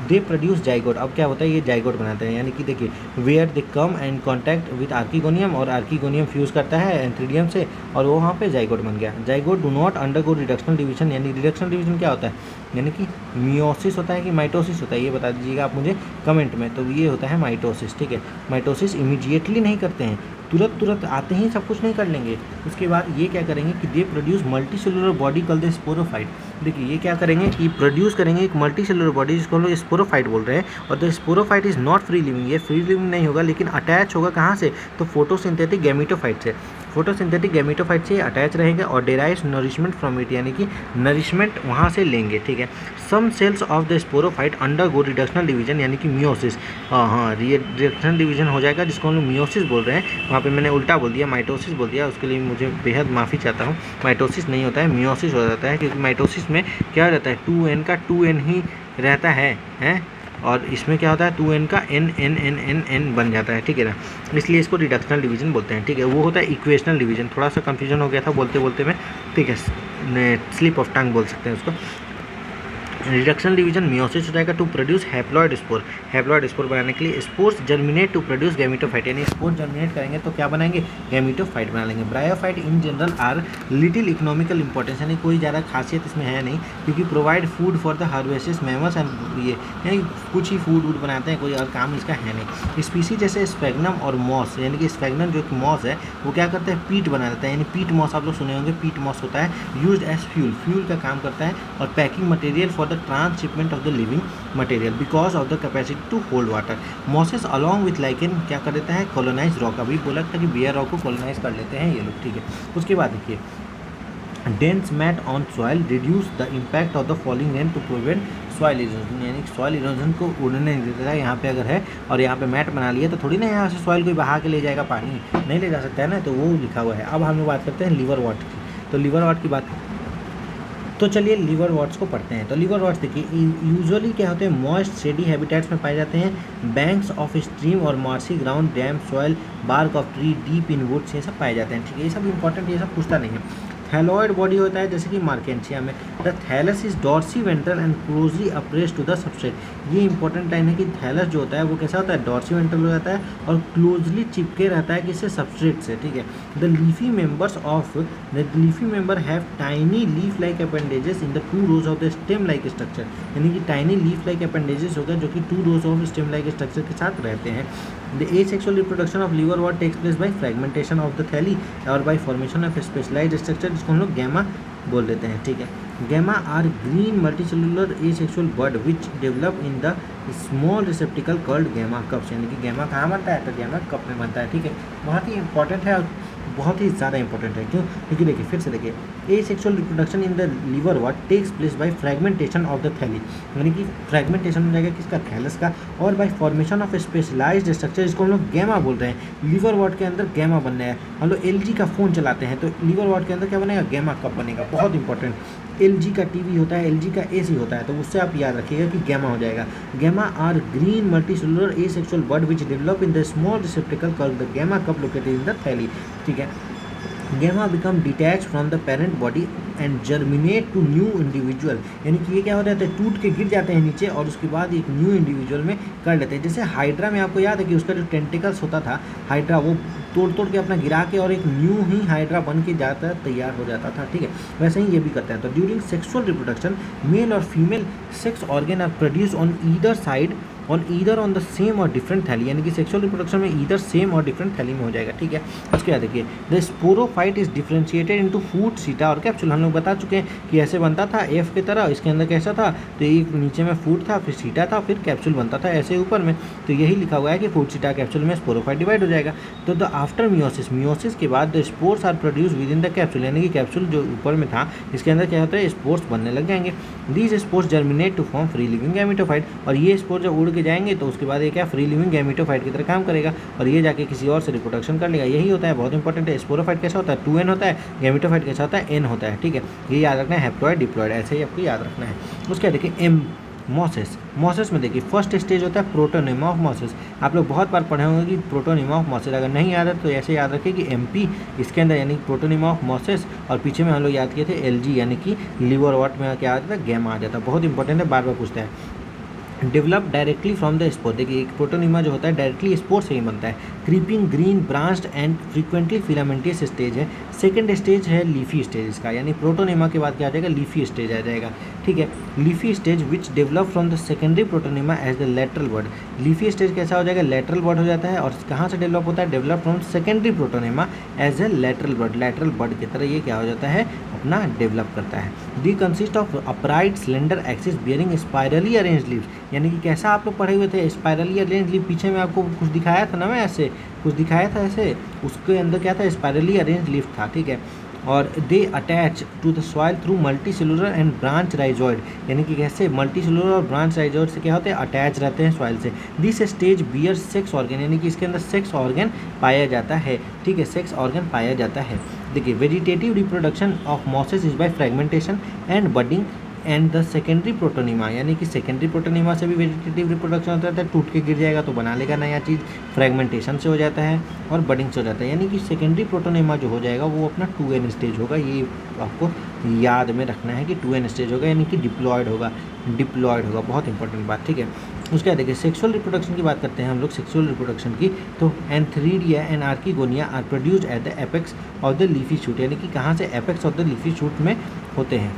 They produce zygote, अब क्या होता है, ये जाइगोट बनाते हैं, यानी कि देखिए where they come and contact with archegonium, और आर्किगोनियम फ्यूज़ करता है एंथ्रीडियम से, और वो वहाँ पे जाइगोट बन गया। Zygote do not undergo reductional division, यानी रिडक्शनल डिवीजन क्या होता है, यानी कि मियोसिस होता है कि माइटोसिस होता है, ये बता दीजिएगा आप मुझे कमेंट में। तो ये होता है माइटोसिस, ठीक है। माइटोसिस इमीडिएटली नहीं करते हैं, तुरंत आते ही सब कुछ नहीं कर लेंगे। उसके बाद ये क्या करेंगे कि they produce multi cellular body called the sporophyte. देखिए ये क्या करेंगे कि प्रोड्यूस करेंगे एक मल्टी सेलुलर बॉडी, जिसको हम लोग स्पोरोफाइट बोल रहे हैं। और the sporophyte is not free living, ये फ्री लिविंग नहीं होगा, लेकिन अटैच होगा कहाँ से, तो फोटोसिंथेटिक गैमेटोफाइट से। फोटोसिंथेटिक गैमेटोफाइट से अटैच रहेंगे और डेराइव्स नरिशमेंट फ्रॉम इट, यानी कि नरिशमेंट वहाँ से लेंगे, ठीक है। Some cells of the sporophyte undergo reductional division, यानी कि मियोसिस, हाँ रिडक्शनल डिवीजन हो जाएगा, जिसको हम लोग मियोसिस बोल रहे हैं। वहाँ पे मैंने उल्टा बोल दिया, माइटोसिस बोल दिया, उसके लिए मुझे बेहद माफ़ी चाहता हूँ। माइटोसिस नहीं होता है, मियोसिस हो जाता है, क्योंकि माइटोसिस में क्या हो जाता है, 2n का 2n ही रहता है, और इसमें क्या होता है 2n का n बन जाता है, ठीक है ना, इसलिए इसको रिडक्शनल डिवीजन बोलते हैं, ठीक है। वो होता है इक्वेशनल डिवीजन, थोड़ा सा कंफ्यूजन हो गया था बोलते बोलते में, ठीक है, स्लिप ऑफ टंग बोल सकते हैं उसको। रिडक्शन डिवीजन मियोसिस हो जाएगा to produce haploid spore, haploid spore बनाने के लिए। Spores germinate to produce gametophyte, यानी स्पोर जर्मिनेट करेंगे तो क्या बनाएंगे, गैमेटोफाइट बना लेंगे। Bryophyte in general are little economical importance, यानी कोई ज़्यादा खासियत इसमें है नहीं, क्योंकि provide food for the harvested mammals and ये, यानी कुछ ही फूड वूड बनाते हैं, कोई और काम इसका है नहीं। स्पीसीज जैसे स्पैग्नम और मॉस, यानी कि स्पैग्नम जो मॉस है वो क्या करता है, पीट बना देता है, यानी पीट मॉस आप लोग सुने होंगे, पीट मॉस होता है यूज्ड एज फ्यूल का काम करता है, और packing material for the transshipment of the living material because of the capacity to hold water. Mosses along with lichen क्या कर देता है, कॉलोनाइज रॉक, अभी बोला था कि बियर रॉक को कॉलोनाइज कर लेते हैं ये लोग, ठीक है। उसके बाद देखिए dense mat on soil reduce the impact of the falling rain to prevent soil erosion, यानी सॉइल इरोजन को उड़ने नहीं देता है। यहाँ पे अगर है और यहाँ पे मैट बना लिया तो थोड़ी ना यहाँ से सॉइल कोई बहा के ले जाएगा, पानी नहीं ले जा सकता है ना, तो वो लिखा हुआ है। अब हम लोग बात करते हैं लिवर वॉट की, तो लिवर वॉट की बात, तो चलिए लिवर वॉट्स को पढ़ते हैं। तो लिवर वॉट्स देखिए यूजुअली क्या होते हैं, मॉइस्ट शेडी हैबिटेट्स में पाए जाते हैं, बैंक्स ऑफ स्ट्रीम और marshy ground, damp, soil, bark of tree, deep in woods, ये सब पाए जाते हैं, ठीक है। ये सब इंपॉर्टेंट, ये सब पूछता नहीं है। थैलॉइड बॉडी होता है जैसे कि मार्केंशिया में, the thallus is dorsiventral and closely appressed to the substrate. ये इंपॉर्टेंट लाइन है कि थैलस जो होता है वो कैसा होता है, डॉर्सी वेंट्रल हो जाता है और क्लोजली चिपके रहता है किससे, सबस्ट्रेट से, ठीक है। The leafy member have tiny leaf like appendages in the 2 rows of the stem like structure, यानी कि टाइनी लीफ लाइक अपेंडेजेस हो गए जो कि 2 rows of stem like structure के साथ रहते हैं। The asexual reproduction of liverwort takes place by fragmentation of the thalli और by formation of specialised structure, जिसको हम लोग गैमा बोल देते हैं, ठीक है। Gemma are green multicellular asexual bud which develop in the small receptacle called gemma cups, यानी कि गैमा कहाँ बनता है, तो गैमा कप में बनता है, ठीक है। बहुत ही इंपॉर्टेंट है और बहुत ही ज़्यादा इंपॉर्टेंट है, क्यों, क्योंकि देखिए फिर से देखिए asexual reproduction in the liverwort takes place by fragmentation of the thalli, यानी कि फ्रेगमेंटेशन हो जाएगा किसका, थैलस का, और by formation of specialised structure, जिसको हम लोग गैमा बोल रहे हैं। लिवर वॉट के अंदर गैमा बनना है, हम लोग LG का फ़ोन चलाते हैं तो लिवर वॉट के अंदर क्या बनेगा, गैमा कप बनेगा, बहुत इंपॉर्टेंट। LG का TV होता है, LG का AC होता है, तो उससे आप याद रखिएगा कि गैमा हो जाएगा। Gemma are green multicellular asexual bud which develop in the small receptacle called the gemma cup located in the thalli, ठीक है। Gemma become detach from the parent body and germinate to new individual, यानी कि ये क्या हो जाता है, टूट के गिर जाते हैं नीचे और उसके बाद एक न्यू इंडिविजुअल में कर लेते हैं। जैसे हाइड्रा में आपको याद है कि उसका जो टेंटिकल्स होता था हाइड्रा, वो तोड़ के अपना गिरा के और एक न्यू ही हाइड्रा बन के जाता तैयार हो जाता था, ठीक है। वैसे ही ये भी करते हैं। तो ड्यूरिंग सेक्सुअल रिप्रोडक्शन मेल और female sex organ are produce on either side on the same और डिफरेंट थैली, यानी कि सेक्सुअल रिप्रोडक्शन में ईदर सेम और डिफरेंट थैली में हो जाएगा, ठीक है। उसके बाद देखिए the sporophyte is differentiated into foot, seta और कैप्सूल। हम लोग बता चुके हैं कि ऐसे बनता था एफ की तरह, इसके अंदर कैसा था, तो एक नीचे में फूड था, फिर सीटा था, फिर कैप्सूल बनता था ऐसे ऊपर में, तो यही लिखा हुआ है कि फूड, सीटा, कैप्सूल में स्पोरोफाइट डिवाइड हो जाएगा। तो द आफ्टर मियोसिस के बाद the spores are produce within the capsule, यानी कि कैप्सूल जो ऊपर में था इसके अंदर क्या होता है, स्पोर्स बनने लग जाएंगे। These spores germinate to form free living gametophyte, और ये स्पोर जब उड़ के जाएंगे तो उसके बाद ये क्या फ्री लिविंग गैमेटोफाइट की तरह काम करेगा और ये जाके किसी और से रिप्रोडक्शन कर लेगा। यही होता है, बहुत इंपॉर्टेंट है। स्पोरोफाइट कैसा होता है, 2n होता है, गैमेटोफाइट कैसा होता है, n होता है, ठीक है। ये याद रखना है, हैप्लॉइड डिप्लॉइड ऐसे ही आपको याद रखना है। उसके बाद देखिए मोसेस। मोसेस में देखिए फर्स्ट स्टेज होता है प्रोटोनिमा ऑफ मोसेस। आप लोग बहुत बार पढ़े होंगे कि प्रोटोनिमा ऑफ मोसेस, अगर नहीं याद है तो ऐसे याद रखिए कि MP इसके अंदर यानी प्रोटोनिमा ऑफ मोसेस, और पीछे में हम लोग याद किए थे LG यानी कि लिवरवॉट में क्या आ जाता है, गैमा आ जाता है। बहुत इंपॉर्टेंट है, बार बार पूछता है। Develop directly from the spore. देखिए एक प्रोटोनिमा जो होता है डायरेक्टली स्पोर से ही बनता है। Creeping green branched and frequently filamentous stage है। सेकंड स्टेज है लीफी स्टेज इसका, यानी प्रोटोनिमा के बाद क्या आ जाएगा, लीफी स्टेज आ जाएगा, ठीक है। Leafy stage which develop from the secondary protonema as the lateral bud. Leafy stage कैसा हो जाएगा, लेटरल बर्ड हो जाता है। और कहाँ से डेवलप होता है, develop from secondary protonema as a lateral bud. Lateral bud की तरह ये क्या हो जाता है, अपना डेवलप करता है। They consist of upright slender axis bearing spirally arrange leaves, यानी कि कैसा आप लोग पढ़े हुए थे, स्पाइरली अरेंज लीव। पीछे में आपको कुछ दिखाया था ना, मैं ऐसे कुछ दिखाया था ऐसे, उसके अंदर क्या था, स्पाइरली अरेंज लीव था, ठीक है। और they attach to the soil through multicellular and branch rhizoid, यानी कि कैसे मल्टी सेलुलर और ब्रांच राइजॉइड से क्या होते हैं, अटैच रहते हैं सॉइल से। This stage bear sex organ, यानी कि इसके अंदर सेक्स ऑर्गन पाया जाता है, ठीक है, सेक्स ऑर्गन पाया जाता है। देखिए vegetative reproduction of mosses is by fragmentation and budding and the secondary protonema, यानी कि सेकेंडरी प्रोटोनिमा से भी वेजिटेटिव रिप्रोडक्शन होता है, टूट के गिर जाएगा तो बना लेगा नया चीज़। फ्रेगमेंटेशन से हो जाता है और बडिंग से हो जाता है, यानी कि सेकेंडरी प्रोटोनिमा जो हो जाएगा वो अपना 2n स्टेज होगा। ये आपको याद में रखना है कि 2n स्टेज होगा, यानी कि डिप्लॉयड होगा, डिप्लॉयड होगा, बहुत इंपॉर्टेंट बात, ठीक है। उसके बाद देखिए सेक्सुअल रिप्रोडक्शन की बात करते हैं हम लोग, सेक्सुअल रिप्रोडक्शन की। तो antheridia and archegonia are produced at the apex of the leafy shoot, यानी कि कहाँ से, apex of the leafy shoot में होते हैं।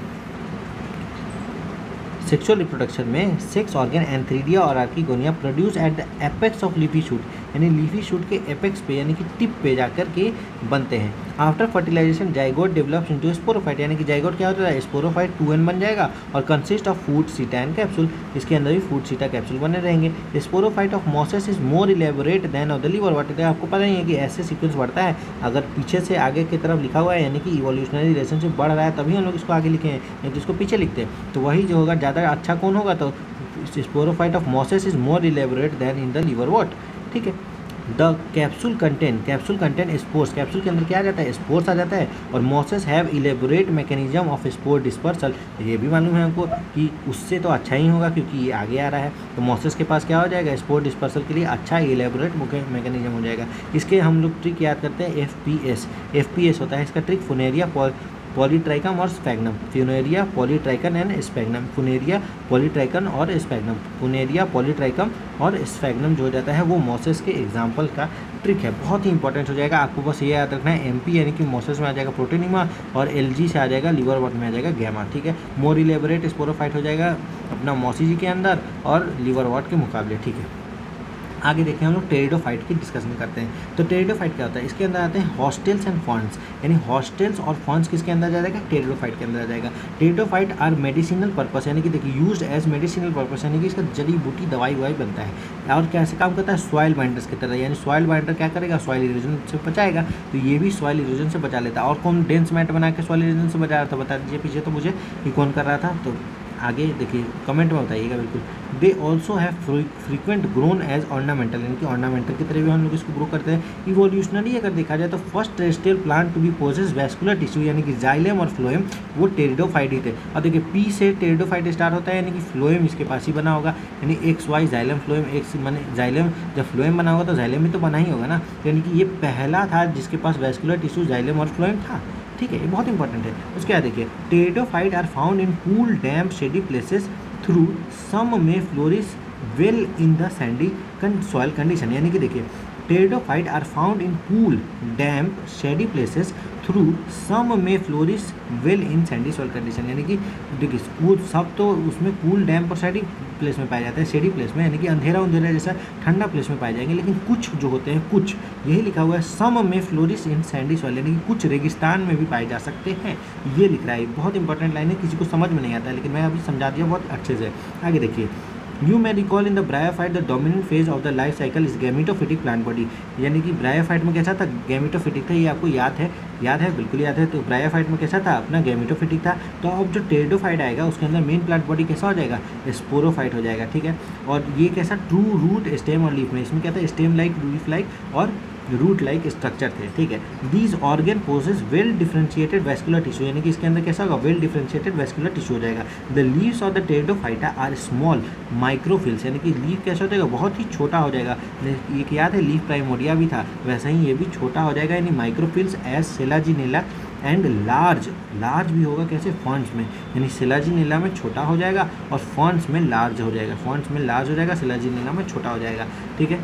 सेक्सुअल रिप्रोडक्शन में सेक्स ऑर्गन एंथ्रीडिया और archegonia produce at the apex of leafy shoot, यानी लीफी शूट के एपेक्स पे यानी कि टिप पे जाकर के बनते हैं। After fertilisation zygote develops into sporophyte, यानी कि जाइगोट क्या होता है, स्पोरोफाइट 2n बन जाएगा और consist of foot seta and capsule, इसके अंदर भी फूड सीटा कैप्सूल बने रहेंगे। Sporophyte of mosses is more elaborate than of the liverwort. आपको पता ही है कि ऐसे सीक्वेंस बढ़ता है, अगर पीछे से आगे की तरफ लिखा हुआ है यानी कि इवोल्यूशनरी रिलेशनशिप बढ़ रहा है तभी हम लोग इसको आगे लिखे हैं, नहीं तो इसको पीछे लिखते हैं। तो वही जो होगा ज़्यादा अच्छा कौन होगा, तो sporophyte of mosses is more elaborate than in the liverwort, ठीक है। The capsule content spores, capsule के अंदर क्या आ जाता है, स्पोर्स आ जाता है। और mosses have elaborate mechanism of spore dispersal, ये भी मालूम है हमको कि उससे तो अच्छा ही होगा क्योंकि ये आगे आ रहा है। तो मॉसेस के पास क्या हो जाएगा, स्पोर डिस्पर्सल के लिए अच्छा इलेबोरेट मैकेनिज्म हो जाएगा। इसके हम लोग ट्रिक याद करते हैं, FPS होता है इसका ट्रिक, फुनेरिया पॉलीट्राइकम और स्पैग्नम, फ्यूनेरिया पॉलीट्राइकन एंड स्पैग्नम, फुनेरिया पॉलीट्राइकन और स्पैग्नम, फुनेरिया पॉलीट्राइकम और स्पैग्नम जो हो जाता है वो मॉसेस के एग्जाम्पल का ट्रिक है, बहुत ही इंपॉर्टेंट हो जाएगा। आपको बस ये याद रखना है, MP यानी कि मॉसेस में आ जाएगा प्रोटोनिमा और LG से आ जाएगा लिवरवॉट में आ जाएगा गैमा, ठीक है। मोर इलेबोरेट स्पोरोफाइट हो जाएगा अपना मॉसी के अंदर और लिवरवॉट के मुकाबले, ठीक है। आगे देखें हम लोग टेरिडोफाइट की डिस्कशन करते हैं। तो टेरिडोफाइट क्या होता है, इसके अंदर आते हैं हॉस्टेल्स एंड फॉन्स, यानी हॉस्टेल्स और फॉन्स किसके अंदर आ जाएगा, टेरिडोफाइट के अंदर आ जाएगा। टेरिडोफाइट आर मेडिसिनल पर्पस, यानी कि देखिए यूज्ड एज मेडिसिनल पर्पस, यानी कि इसका जड़ी बूटी दवाई ववाई बनता है। और कैसे काम करता है, सॉइल बाइंडर्स की तरह, यानी सॉइल बाइंडर क्या करेगा, सॉइल इरोजन से बचाएगा, तो ये भी सॉइल इरोजन से बचा लेता है। और कौन डेंस मैट बना के सॉइल इरोजन से बचा रहा था, बता दीजिए पीछे तो मुझे कि कौन कर रहा था, तो आगे देखिए कमेंट में बताइएगा बिल्कुल। They also have frequent grown as ornamental, यानी कि ऑर्नामेंटल की तरह भी हम लोग इसको ग्रो करते हैं। इवोल्यूशनरी अगर देखा जाए तो first terrestrial plant to be possess vascular tissue, यानी कि जाइलम और फ्लोएम, वो टेरिडोफाइट ही थे। और देखिए P से टेरिडोफाइट स्टार्ट होता है, यानी कि फ्लोएम इसके पास ही बना होगा, यानी XY जाइलम फ्लोएम, एक्स माने जाइलम, जब फ्लोएम बना होगा तो जाइलम भी तो बना ही होगा ना, यानी कि ये पहला था जिसके पास वैस्कुलर टिश्यू जाइलम और फ्लोएम था, ठीक है, ये बहुत इंपॉर्टेंट है। उसके बाद देखिए pteridophyte are found in cool damp shady places though some may flourish well in the sandy soil condition, यानी कि देखिए pteridophyte are found in cool damp shady places though some may flourish well in sandy soil condition, यानी कि देखिए cool सब तो उसमें cool डैम्प और सैंडी प्लेस में पाए जाते हैं, शेडी प्लेस में, यानी कि अंधेरा जैसा ठंडा प्लेस में पाए जाएंगे। लेकिन कुछ जो होते हैं, कुछ यही लिखा हुआ है सम में फ्लोरिश इन सैंडी सॉइल, यानी कि कुछ रेगिस्तान में भी पाए जा सकते हैं, ये लिख रहा है। बहुत इंपॉर्टेंट लाइन है, किसी को समझ में नहीं आता है लेकिन मैं अभी समझा दिया बहुत अच्छे से। आगे देखिए you may recall in the bryophyte the dominant phase of the life cycle is gametophytic plant body, यानी कि ब्रायोफाइट में कैसा था, गैमेटोफिटिक था, ये आपको याद है याद है, बिल्कुल याद है। तो ब्रायोफाइट में कैसा था, अपना गैमेटोफिटिक था। तो अब जो टेरिडोफाइट आएगा उसके अंदर मेन प्लांट बॉडी कैसा हो जाएगा, स्पोरोफाइट हो जाएगा, ठीक है। और ये कैसा, ट्रू रूट स्टेम और लीफ में, इसमें क्या था, स्टेम लाइक, लीफ लाइक और रूट लाइक स्ट्रक्चर थे, ठीक है। These organ possess well differentiated vascular tissue, यानी कि इसके अंदर कैसा होगा, वेल डिफरेंशिएटेड वेस्कुलर टिश्यू हो जाएगा। The leaves of the pteridophyta are small microphylls, यानी कि लीफ कैसा हो जाएगा, बहुत ही छोटा हो जाएगा। ये याद है, लीफ प्राइमोडिया भी था, वैसा ही ये भी छोटा हो जाएगा, यानी microphylls as Selaginella and large भी होगा, कैसे, फॉन्ट्स में, यानी सेलाजिनेला में छोटा हो जाएगा और फॉन्ट्स में लार्ज हो जाएगा, फॉन्ट्स में लार्ज हो जाएगा, सेलाजिनेला में छोटा हो जाएगा, ठीक है।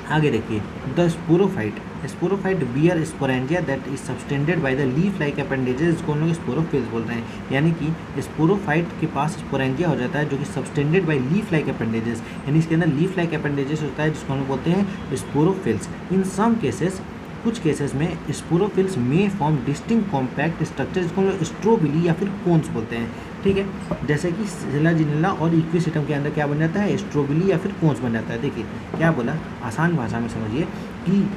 आगे देखिए, the sporophyte bear sporangia that is subtended by the leaf like appendages, इसको हम लोग स्पोरोफिल्स बोल रहे हैं। यानी कि स्पोरोफाइट के पास स्पोरेंजिया हो जाता है जो कि subtended by leaf like appendages, यानी इसके अंदर लीफ लाइक अपेंडेजेस होता है जिसको हम लोग बोलते हैं स्पोरोफिल्स। इन सम केसेस, कुछ केसेस में स्पोरोफिल्स में फॉर्म डिस्टिंक्ट कॉम्पैक्ट स्ट्रक्चर, जिसको हम लोग स्ट्रोबिली या फिर कोन्स बोलते हैं, ठीक है। जैसे कि सेलाजिनेला और इक्विसिटम के अंदर क्या बन जाता है, स्ट्रोबिली या फिर कोन्स बन जाता है। देखिए क्या बोला, आसान भाषा में समझिए कि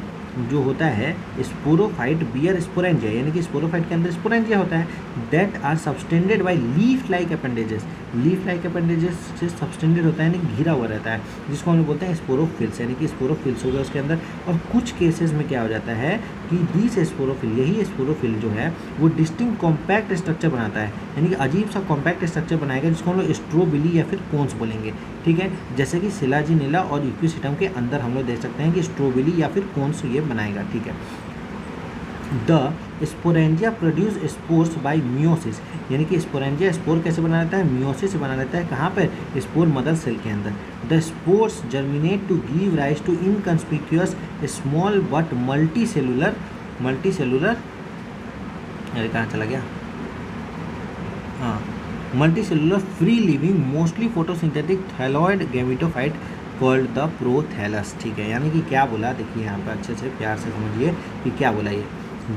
जो होता है स्पोरोफाइट बियर स्पोरेंजिया, यानी कि स्पोरोफाइट के अंदर स्पोरेंजिया होता है, that are subtended by leaf like appendages, leaf like appendages से सबस्टेंडेड होता है, यानी कि घिरा हुआ रहता है, जिसको हम लोग बोलते हैं स्पोरोफिल्स, यानी कि स्पोरोफिल्स हो गया उसके अंदर। और कुछ केसेस में क्या हो जाता है कि दिस स्पोरोफिल, यही स्पोरोफिल जो है वो डिस्टिंक्ट कॉम्पैक्ट स्ट्रक्चर बनाता है, यानी कि अजीब सा कॉम्पैक्ट स्ट्रक्चर बनाएगा, जिसको हम लोग स्ट्रोबिली या फिर कोन्स बोलेंगे, ठीक है। जैसे कि सेलाजिनेला और इक्विसिटम के अंदर हम लोग देख सकते हैं कि स्ट्रोबिली या फिर कोन्स ये बनाएगा, ठीक है। The sporangia produce spores bye meiosis, यानी कि स्पोरेंजिया स्पोर कैसे बना लेता है, मियोसिस से बना लेता है, कहाँ पर, स्पोर मदर सेल के अंदर। The spores germinate to give rise to inconspicuous small but multi cellular, अरे कहाँ चला गया, हाँ, multi cellular free living mostly photosynthetic thalloid gametophyte called the prothallus, ठीक है। यानी कि क्या बोला, देखिए यहाँ पर अच्छे से प्यार से समझिए कि क्या बोला ये,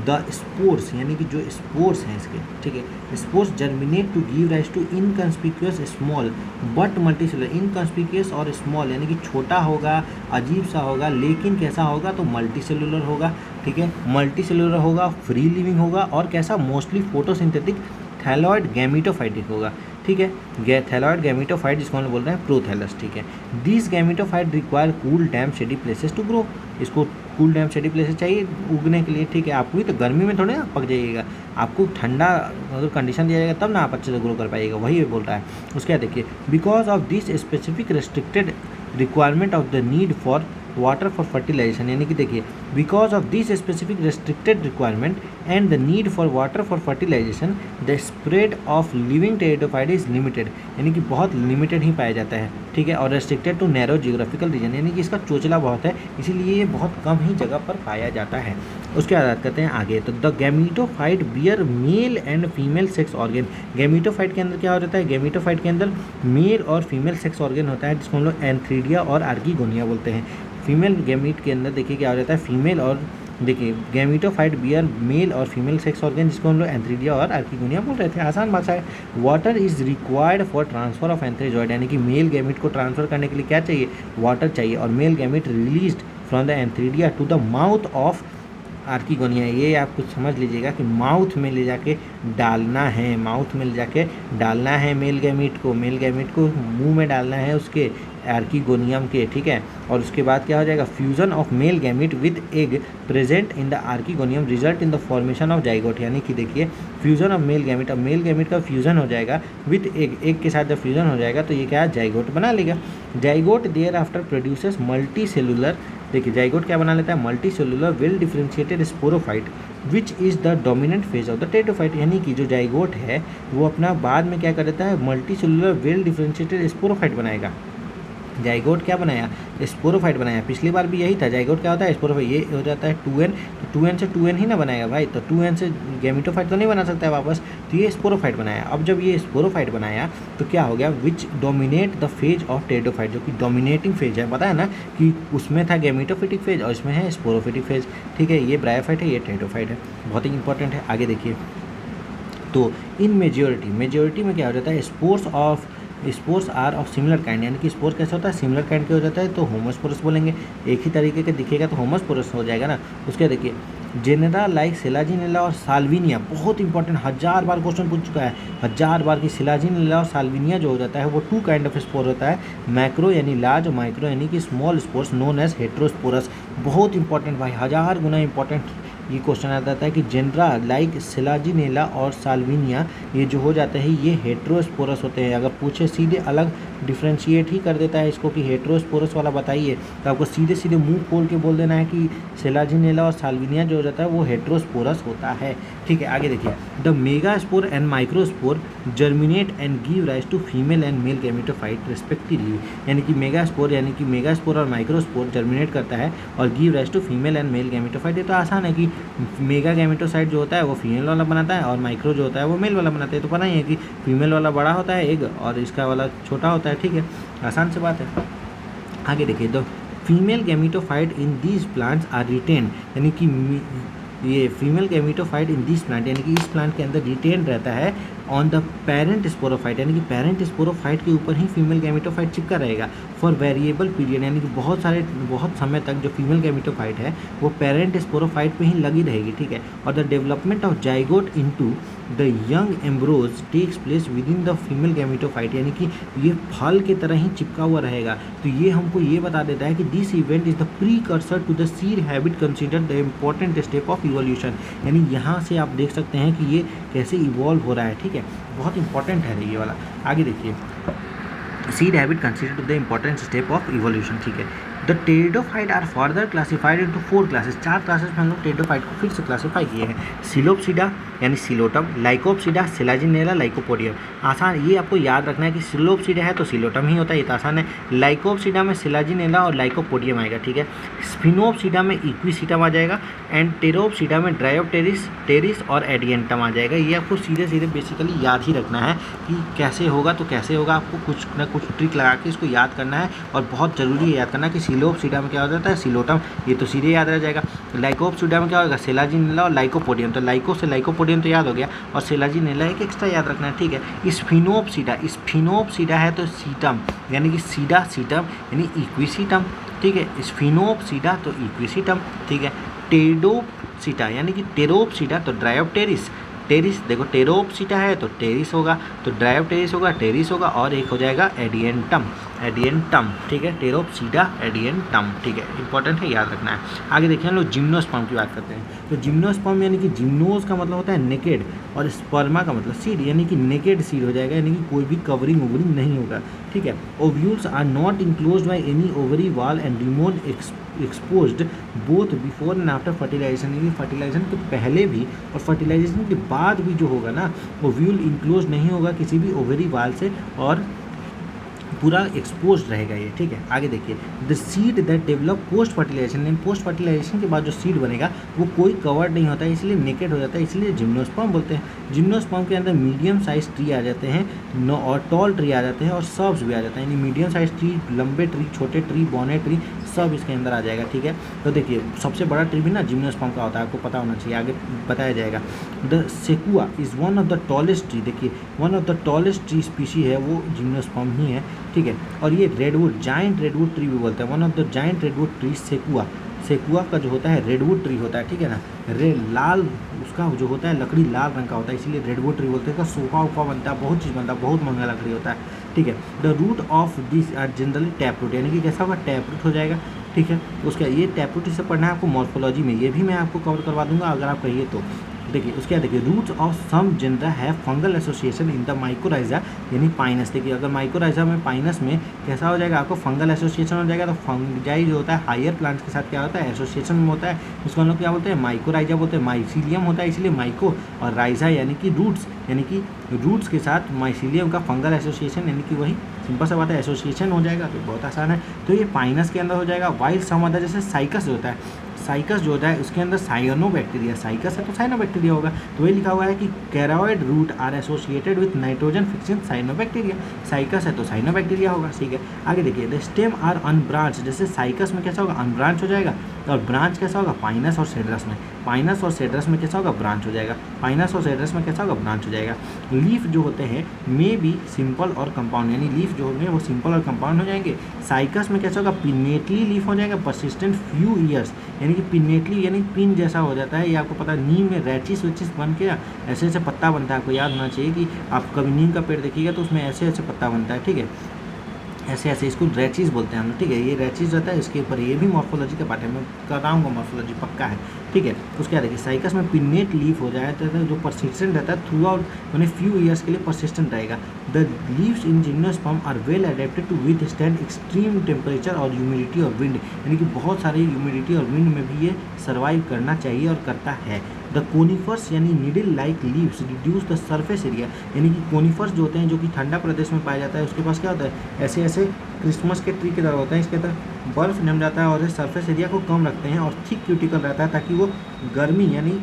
द स्पोर्स, यानी कि जो स्पोर्स हैं इसके, ठीक है, spores germinate to give rise to inconspicuous small but multi cellular, inconspicuous और स्मॉल, यानी कि छोटा होगा, अजीब सा होगा, लेकिन कैसा होगा, तो मल्टी सेलुलर होगा, ठीक है, मल्टी सेलुलर होगा, फ्री लिविंग होगा और कैसा, मोस्टली फोटोसिंथेटिक थैलॉइड गैमेटोफाइटिक होगा, ठीक है, थैलॉइड गैमेटोफाइट जिसको हम बोल रहे हैं प्रोथैलस, ठीक है। This gametophyte require cool damp shady places to grow, इसको कूल डैम्प शेडी प्लेसेस चाहिए उगने के लिए, ठीक है। आपको भी तो गर्मी में थोड़े ना पक जाइएगा, आपको ठंडा अगर कंडीशन दिया जाएगा तब ना आप अच्छे से ग्रो कर पाइएगा, वही बोल रहा है। उसके बाद देखिए, because of this specific restricted requirement of the need for water for fertilisation, यानी कि देखिए, because of this specific restricted requirement and the need for water for fertilisation the spread of living pteridophyte is limited, यानी कि बहुत limited ही पाया जाता है, ठीक है। और restricted to narrow geographical region, यानी कि इसका चोचला बहुत है, इसीलिए ये बहुत कम ही जगह पर पाया जाता है। उसके बाद करते हैं आगे, तो the gametophyte bear male and female sex organ, gametophyte के अंदर क्या हो जाता है, गैमेटोफाइट के अंदर मेल और फीमेल सेक्स ऑर्गन होता है, जिसको हम लोग एंथ्रीडिया और आर्कीगोनिया बोलते हैं। फीमेल गैमीट के अंदर देखिए क्या हो जाता है, फीमेल और देखिए गैमेटोफाइट बियर मेल और फीमेल सेक्स ऑर्गन, जिसको हम लोग एंथ्रीडिया और आर्कीगोनिया बोल रहे थे, आसान भाषा है। Water is required for transfer of antherozoid, यानी कि मेल गैमीट को ट्रांसफर करने के लिए क्या चाहिए, वाटर चाहिए, और male gamete released from the antheridia to the mouth of archegonia, ये आप कुछ समझ लीजिएगा कि माउथ में ले जाके डालना है, माउथ में ले जाके डालना है मेल गैमीट को मुंह में डालना है उसके आर्कीगोनियम के, ठीक है। और उसके बाद क्या हो जाएगा, fusion of male gamete with egg present in the archegonium result in the formation of zygote, यानी कि देखिए फ्यूजन ऑफ मेल गैमीट, अब मेल गैमीट का फ्यूजन हो जाएगा विद एग के साथ जब फ्यूजन हो जाएगा तो ये क्या जाइगोट बना लेगा। Zygote thereafter produces multicellular, देखिए जाइगोट क्या बना लेता है, multicellular well differentiated sporophyte which is the dominant phase of the pteridophyte, यानी कि जो जाइगोट है वो अपना बाद में क्या कर देता है, multicellular well differentiated sporophyte बनाएगा। जाइगोट क्या बनाया, स्पोरोफाइट बनाया, पिछली बार भी यही था, जाइगोट क्या होता है, स्पोरोफाइट, ये हो जाता है 2n, तो 2n से 2n ही ना बनाएगा भाई, तो 2n से गैमेटोफाइट तो नहीं बना सकता है वापस, तो ये स्पोरोफाइट बनाया। अब जब ये स्पोरोफाइट बनाया तो क्या हो गया, which dominate the phase of pteridophyte, जो कि डोमिनेटिंग फेज है, पता है ना कि उसमें था गैमेटोफिटिक फेज और इसमें है स्पोरोफिटिक फेज, ठीक है। ये ब्रायोफाइट है, ये टेरिडोफाइट है, बहुत ही इंपॉर्टेंट है। आगे देखिए, तो इन मेजोरिटी में क्या हो जाता है, spores are of similar kind, यानी कि स्पोर्स कैसा होता है, सिमिलर काइंड के हो जाता है, तो होमोस्पोरस बोलेंगे, एक ही तरीके के दिखेगा तो होमोस्पोरस हो जाएगा ना। उसके देखिए जेनेरा लाइक सिलाजिनेला और साल्विनिया, बहुत इंपॉर्टेंट, 1000 बार क्वेश्चन पूछ चुका है, 1000 बार की सिलाजिनेला और साल्विनिया जो हो जाता है वो 2 काइंड ऑफ स्पोर होता है, मैक्रो यानी लार्ज, माइक्रो यानी कि small spores known as heterosporous. बहुत इंपॉर्टेंट भाई, 1000 गुना इंपॉर्टेंट ये क्वेश्चन आ जाता है कि जेनरा लाइक सिलाजिनेला और साल्विनिया ये जो हो जाते हैं ये हेट्रोस्पोरस होते हैं। अगर पूछे सीधे अलग डिफ्रेंशिएट ही कर देता है इसको कि हेट्रोस्पोरस वाला बताइए, तो आपको सीधे सीधे मुंह खोल के बोल देना है कि सिलाजिनेला और साल्विनिया जो हो जाता है वो हेट्रोस्पोरस होता है। ठीक है, आगे देखिए, the megaspore and microspore germinate and give rise to female and male gametophyte respectively. यानी कि मेगास्पोर और माइक्रोस्पोर जर्मिनेट करता है और give rise to female and male gametophyte. ये तो आसान है कि मेगा गैमेटोसाइट जो होता है वो फीमेल वाला बनाता है और माइक्रो जो होता है वो मेल वाला बनाता है। तो पता ही है कि फीमेल वाला बड़ा होता है एग और इसका वाला छोटा होता है। ठीक है, आसान सी बात है। आगे देखिए, the female gametophyte in these plants are retain, यानी कि ये female gametophyte in this plant यानी कि इस प्लांट के अंदर रिटेन रहता है ऑन द पेरेंट स्पोरोफाइट, यानी कि पेरेंट स्पोरोफाइट के ऊपर ही फीमेल गैमेटोफाइट चिपका रहेगा फॉर वेरिएबल पीरियड, यानी कि बहुत समय तक जो फीमेल गैमेटोफाइट है वो पेरेंट स्पोरोफाइट पे ही लगी रहेगी। ठीक है, और the development of zygote into the young embryos takes place within the female gametophyte, यानी कि ये फल की तरह ही चिपका हुआ रहेगा। तो ये हमको ये बता देता है कि this event is the precursor to the seed habit considered the important step of evolution, यानी यहाँ से आप देख सकते हैं कि ये कैसे इवॉल्व हो रहा है। ठीक है, बहुत इंपॉर्टेंट है ये वाला। आगे देखिए, seed habit considered to the important step of evolution. ठीक है, the pteridophyte are further classified into 4 classes, 4 classes में हम लोग टेरिडोफाइट को फिर से क्लासीफाई किए हैं। सिलोप्सिडा यानी सिलोटम, लाइकोप्सिडा, सिलाजिनेला, लाइकोपोडियम। आसान, ये आपको याद रखना है कि सिलोप्सिडा है तो सिलोटम ही होता है, ये तो आसान है। लाइकोप्सिडा में सिलाजिनेला और लाइकोपोडियम आएगा। ठीक है, स्फिनोप्सिडा में इक्विसिटम आ जाएगा एंड टेरोप्सिडा में ड्रायोप्टेरिस, टेरिस और एडियंटम आ जाएगा। ये आपको सीधे सीधे बेसिकली याद ही रखना है कि कैसे होगा, तो कैसे होगा आपको कुछ ना कुछ ट्रिक लगा के इसको याद करना है और बहुत ज़रूरी है याद करना कि सिलोप्सिडा में क्या हो जाता है सिलोटम, ये तो सीधे याद रह जाएगा। लाइकोप्सिडा में क्या होगा सिलाजिनेला और लाइकोपोडियम, तो लाइको से लाइकोपोडियम तो याद हो गया और सिलाजिनेला एक एक्स्ट्रा याद रखना है। ठीक है, स्फिनोप्सिडा है तो सीटम यानी कि सीडा सीटम यानी इक्विसिटम। ठीक है, स्फिनोप्सिडा तो इक्विसिटम। ठीक है, टेडोप्सिडा यानी कि टेरोप्सिडा तो ड्रायोप्टेरिस, टेरिस देखो टेरोप्सिटा है तो टेरिस होगा, तो ड्रायोप्टेरिस होगा, टेरिस होगा और एक हो जाएगा एडियंटम, एडियंटम। ठीक है, टेरोप्सिडा एडियंटम। ठीक है, इंपॉर्टेंट है, याद रखना है। आगे देखिए हम लोग जिम्नोस्पर्म की बात करते हैं। तो जिम्नोस्पर्म यानी कि जिम्नोस का मतलब होता है नेकेड और स्पर्मा का मतलब सीड, यानी कि नेकेड सीड हो जाएगा, यानी कि कोई भी कवरिंग ओवरिंग नहीं होगा। ठीक है, ovules are not enclosed by any ovary wall and remain exposed both before and after fertilisation, यानी फर्टिलाइजेशन के पहले भी और फर्टिलाइजेशन के बाद भी जो होगा ना ओव्यूल इंक्लोज नहीं होगा किसी भी ओवरी वाल से और पूरा एक्सपोज रहेगा ये। ठीक है, आगे देखिए, the seed that develop post fertilisation, यानी पोस्ट फर्टिलाइजेशन के बाद जो सीड बनेगा वो कोई कवर्ड नहीं होता है, इसलिए नेकेड हो जाता है, इसलिए जिम्नोस्पर्म बोलते हैं। जिम्नोस्पर्म के अंदर मीडियम साइज ट्री आ जाते हैं और टॉल ट्री आ जाते हैं और सर्ब्स भी आ जाते हैं, यानी मीडियम साइज ट्री, लंबे ट्री, छोटे ट्री, बौने ट्री सब इसके अंदर आ जाएगा। ठीक है, तो देखिए सबसे बड़ा ट्री भी ना जिम्नोस्पर्म का होता है, आपको पता होना चाहिए, आगे बताया जाएगा। The sequoia is one of the tallest tree, देखिए one of the tallest tree species है वो जिम्नोस्पर्म ही है। ठीक है, और ये रेडवुड, जाइंट रेडवुड ट्री भी बोलते हैं, one of the giant redwood tree sequoia. Sequoia का जो होता है रेडवुड ट्री होता है। ठीक है ना, लाल उसका जो होता है लकड़ी लाल रंग का होता है, इसीलिए रेडवुड ट्री बोलते हैं। इसका सोफा उफा बनता है, बहुत चीज़ बनता है, बहुत महंगा लकड़ी होता है। ठीक है, the root of this are generally tap root, यानी कि कैसा होगा टैप रूट हो जाएगा। ठीक है, उसका ये टैप रूट से पढ़ना है आपको मॉर्फोलॉजी में, ये भी मैं आपको कवर करवा दूंगा अगर आप कहिए तो। देखिए उसके बाद देखिए रूट्स ऑफ सम जेनरा है fungal association in the mycorrhiza यानी पाइनस। देखिए अगर माइकोराइजा में पाइनस में कैसा हो जाएगा आपको फंगल एसोसिएशन हो जाएगा, तो फंगाई जो होता है हायर प्लांट्स के साथ क्या होता है एसोसिएशन में होता है, इसको हम लोग क्या बोलते हैं माइकोराइजा बोलते हैं। माइसीलियम होता है इसलिए माइको, और राइजा यानी कि रूट्स, यानी कि रूट्स के साथ माइसीलियम का फंगल एसोसिएशन, यानी कि वही सिंपल सा बात है एसोसिएशन हो जाएगा, तो बहुत आसान है। तो ये पाइनस के अंदर हो जाएगा। वाइल सम अदर जैसे साइकस जो होता है, साइकस जो होता है उसके अंदर साइनोबैक्टीरिया, साइकस है तो साइनोबैक्टीरिया होगा, तो वही लिखा हुआ है कि coralloid root are associated with nitrogen fixing cyanobacteria, cycas है तो साइनोबैक्टीरिया होगा। ठीक है, आगे देखिए द स्टेम आर अनब्रांच, जैसे साइकस में कैसा होगा अनब्रांच हो जाएगा, और ब्रांच कैसा होगा पाइनस और सेड्रस में, पाइनस और सेड्रस में कैसा होगा ब्रांच हो जाएगा, पाइनस और सेड्रस में कैसा होगा ब्रांच हो जाएगा। लीफ जो होते हैं मे बी सिंपल और कंपाउंड, यानी लीफ जो होंगे वो सिंपल और कंपाउंड हो जाएंगे। साइकस में कैसा होगा पिनेटली लीफ हो जाएगा, परसिस्टेंट फ्यू ईयर्स, यानी कि पिनेटली यानी पिन जैसा हो जाता है। ये आपको पता है नीम में रैचिस वेचिस बन के ऐसे ऐसे पत्ता बनता है, आपको याद होना चाहिए कि आप कभी नीम का पेड़ देखिएगा तो उसमें ऐसे ऐसे पत्ता बनता है, ठीक है, ऐसे ऐसे, इसको रैचिस बोलते हैं हम लोग, ठीक है, ये रैचिस रहता है। इसके ऊपर ये भी मॉर्फोलॉजी का पार्ट है, मैं कराऊंगा मॉर्फोलॉजी पक्का है, ठीक है। उसके बाद देखिए साइकस में पिन्नेट लीफ हो जाए तो जो परसिस्टेंट रहता है थ्रू आउट यानी फ्यू ईयर्स के लिए परसिस्टेंट रहेगा। The leaves in gymnosperm are well adapted to withstand extreme temperature और ह्यूमिडिटी और विंड, यानी कि बहुत सारी ह्यूमिडिटी और विंड में भी ये सर्वाइव करना चाहिए और करता है। द कोनिफर्स यानी needle like leaves reduce the surface area, यानी कि कोनिफर्स जो होते हैं जो कि ठंडा प्रदेश में पाया जाता है उसके पास क्या होता है ऐसे ऐसे क्रिसमस के ट्री की तरह होता है, इसके अंदर बर्फ जम जाता है और ये सरफेस एरिया को कम रखते हैं और थिक क्यूटिकल रहता है ताकि वो गर्मी यानी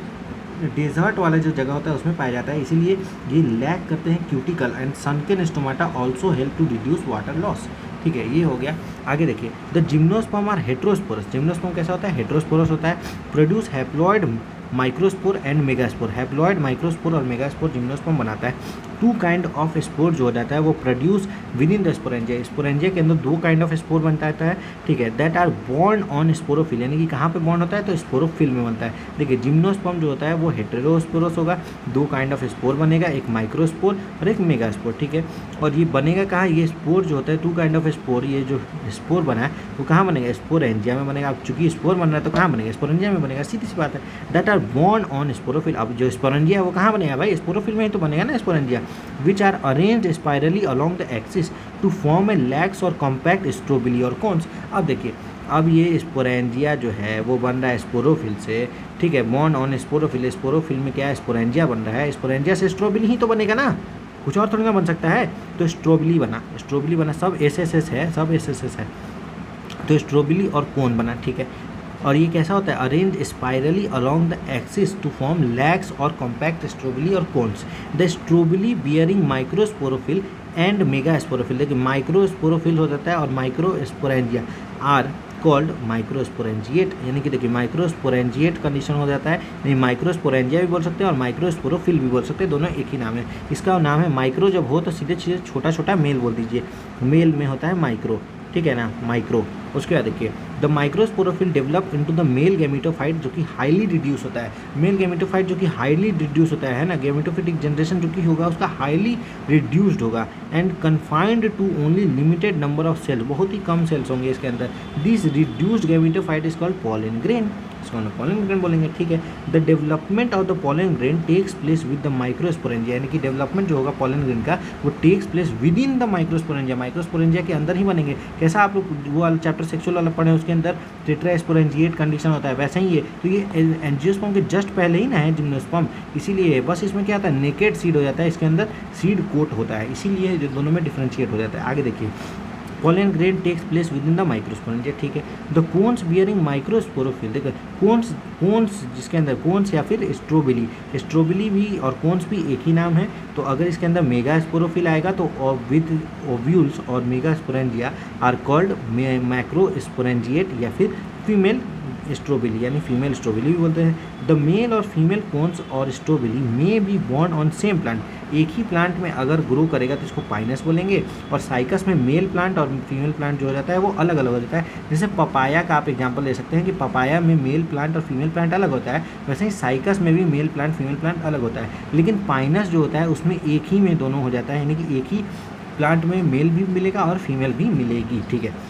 डेजर्ट वाला जो जगह होता है उसमें पाया जाता है, इसीलिए ये लैक करते हैं cuticle. And sunken stomata also help to reduce water loss, ठीक है, ये हो गया। आगे देखिए the gymnosperm are heterosporous, gymnosperm कैसा होता है हेट्रोस्पोरस होता है, produce haploid microspore and megaspore, haploid microspore और मेगास्पोर जिम्नोस्पर्म बनाता है। टू काइंड ऑफ स्पोर जो हो जाता है वो produce within the sporangia, sporangia के अंदर दो काइंड ऑफ स्पोर बनता है, ठीक है, that are borne on sporophyll, यानी कि कहाँ पे बॉर्न होता है तो स्पोरोफिल में बनता है। देखिए जिम्नोस्पर्म जो होता है वो हेटेरोस्पोरस होगा, दो काइंड ऑफ स्पोर बनेगा, एक माइक्रोस्पोर और एक मेगास्पोर, ठीक है, और ये बनेगा कहाँ, ये स्पोर जो होता है टू काइंड ऑफ स्पोर, ये जो स्पोर बना है वो कहाँ बनेगा स्पोरेंजिया में बनेगा। अब चूंकि स्पोर बन रहा है तो कहाँ बनेगा स्पोरेंजिया में बनेगा, सीधी सी बात है, that are borne on sporophyll. अब जो स्पोरेंजिया है वो कहाँ बनेगा भाई स्पोरोफिल में ही तो बनेगा ना sporangia, which are arranged spirally along the axis to form a lax or compact strobili or cons. अब देखिए अब ये स्पोरेंजिया जो है वो बन रहा है स्पोरोफिल से, ठीक है, बॉर्न ऑन स्पोरोफिल, स्पोरोफिल में क्या है स्पोरेंजिया बन रहा है, स्पोरेंजिया से स्ट्रोबिली ही तो बनेगा ना, कुछ और थोड़ी ना बन सकता है, तो स्ट्रोबिली बना, स्ट्रोबिली बना, सब एस है, सब एस है, तो स्ट्रोबिली और कोन बना, ठीक है। और ये कैसा होता है arrange spirally along the axis to form lax or compact strobili or cones. The strobili bearing microsporophyll and mega sporophyll, देखिए माइक्रोस्पोरोफिल हो जाता है और माइक्रोस्पोरेंजिया आर कॉल्ड माइक्रोस्पोरेंजिएट, यानी कि देखिए माइक्रोस्पोरेंजिएट कंडीशन हो जाता है, नहीं माइक्रोस्पोरेंजिया भी बोल सकते हैं और माइक्रोस्पोरोफिल भी बोल सकते हैं, दोनों एक ही नाम है। इसका नाम है माइक्रो, जब हो तो सीधे सीधे छोटा छोटा मेल बोल दीजिए, मेल में होता है माइक्रो, ठीक है ना माइक्रो। उसके बाद देखिए the microsporophyll develop into the male gametophyte जो कि हाईली रिड्यूस होता है, मेल गैमेटोफाइट जो कि हाईली रिड्यूस होता है ना, गैमेटोफिटिक जनरेशन जो कि होगा उसका हाईली रिड्यूस्ड होगा and confined to only limited number of cell, बहुत ही कम सेल्स होंगे इसके अंदर। This reduced gametophyte is called pollen grain, इसको हम पॉलन ग्रेन बोलेंगे, ठीक है। The development of the pollen grain takes place with the microsporangia, यानी कि डेवलपमेंट जो होगा पॉलन ग्रेन का वो takes place within the microsporangia, microsporangia के अंदर ही बनेंगे। कैसा आप लोग वो वाला चैप्टर सेक्सुअल वाला पढ़े उसके अंदर टेट्रास्पोरेंजिएट कंडीशन होता है, वैसा ही है। तो ये एंजियोस्पर्म के जस्ट पहले ही ना है जिम्नोस्पर्म, इसीलिए बस इसमें क्या होता है नेकेड सीड हो जाता है, इसके अंदर सीड कोट होता है, इसीलिए दोनों में डिफ्रेंशिएट हो जाता है। आगे देखिए pollen grain takes place within the microsporangia, ठीक है। द कोन्स बियरिंग माइक्रोस्पोरोफिल, देखो कोन्स जिसके अंदर कोन्स या फिर स्ट्रोबिली भी और कोन्स भी एक ही नाम है, तो अगर इसके अंदर मेगा स्पोरोफिल आएगा तो विद ओव्यूल्स और मेगा स्पोरेंजिया आर कॉल्ड मैक्रोस्पोरेंजिएट या फिर फीमेल स्ट्रोबिली, यानी फीमेल स्ट्रोबिली भी बोलते हैं। द मेल और female cones or strobili may be borne on same plant, एक ही प्लांट में अगर ग्रो करेगा तो इसको पाइनस बोलेंगे, और साइकस में मेल प्लांट और फीमेल प्लांट जो हो जाता है वो अलग अलग हो जाता है। जैसे पपाया का आप एग्जांपल ले सकते हैं कि पपाया में मेल प्लांट और फीमेल प्लांट अलग होता है, वैसे ही साइकस में भी मेल प्लांट फीमेल प्लांट अलग होता है, लेकिन पाइनस जो होता है उसमें एक ही में दोनों हो जाता है, यानी कि एक ही प्लांट में मेल भी मिलेगा और फीमेल भी मिलेगी, ठीक है।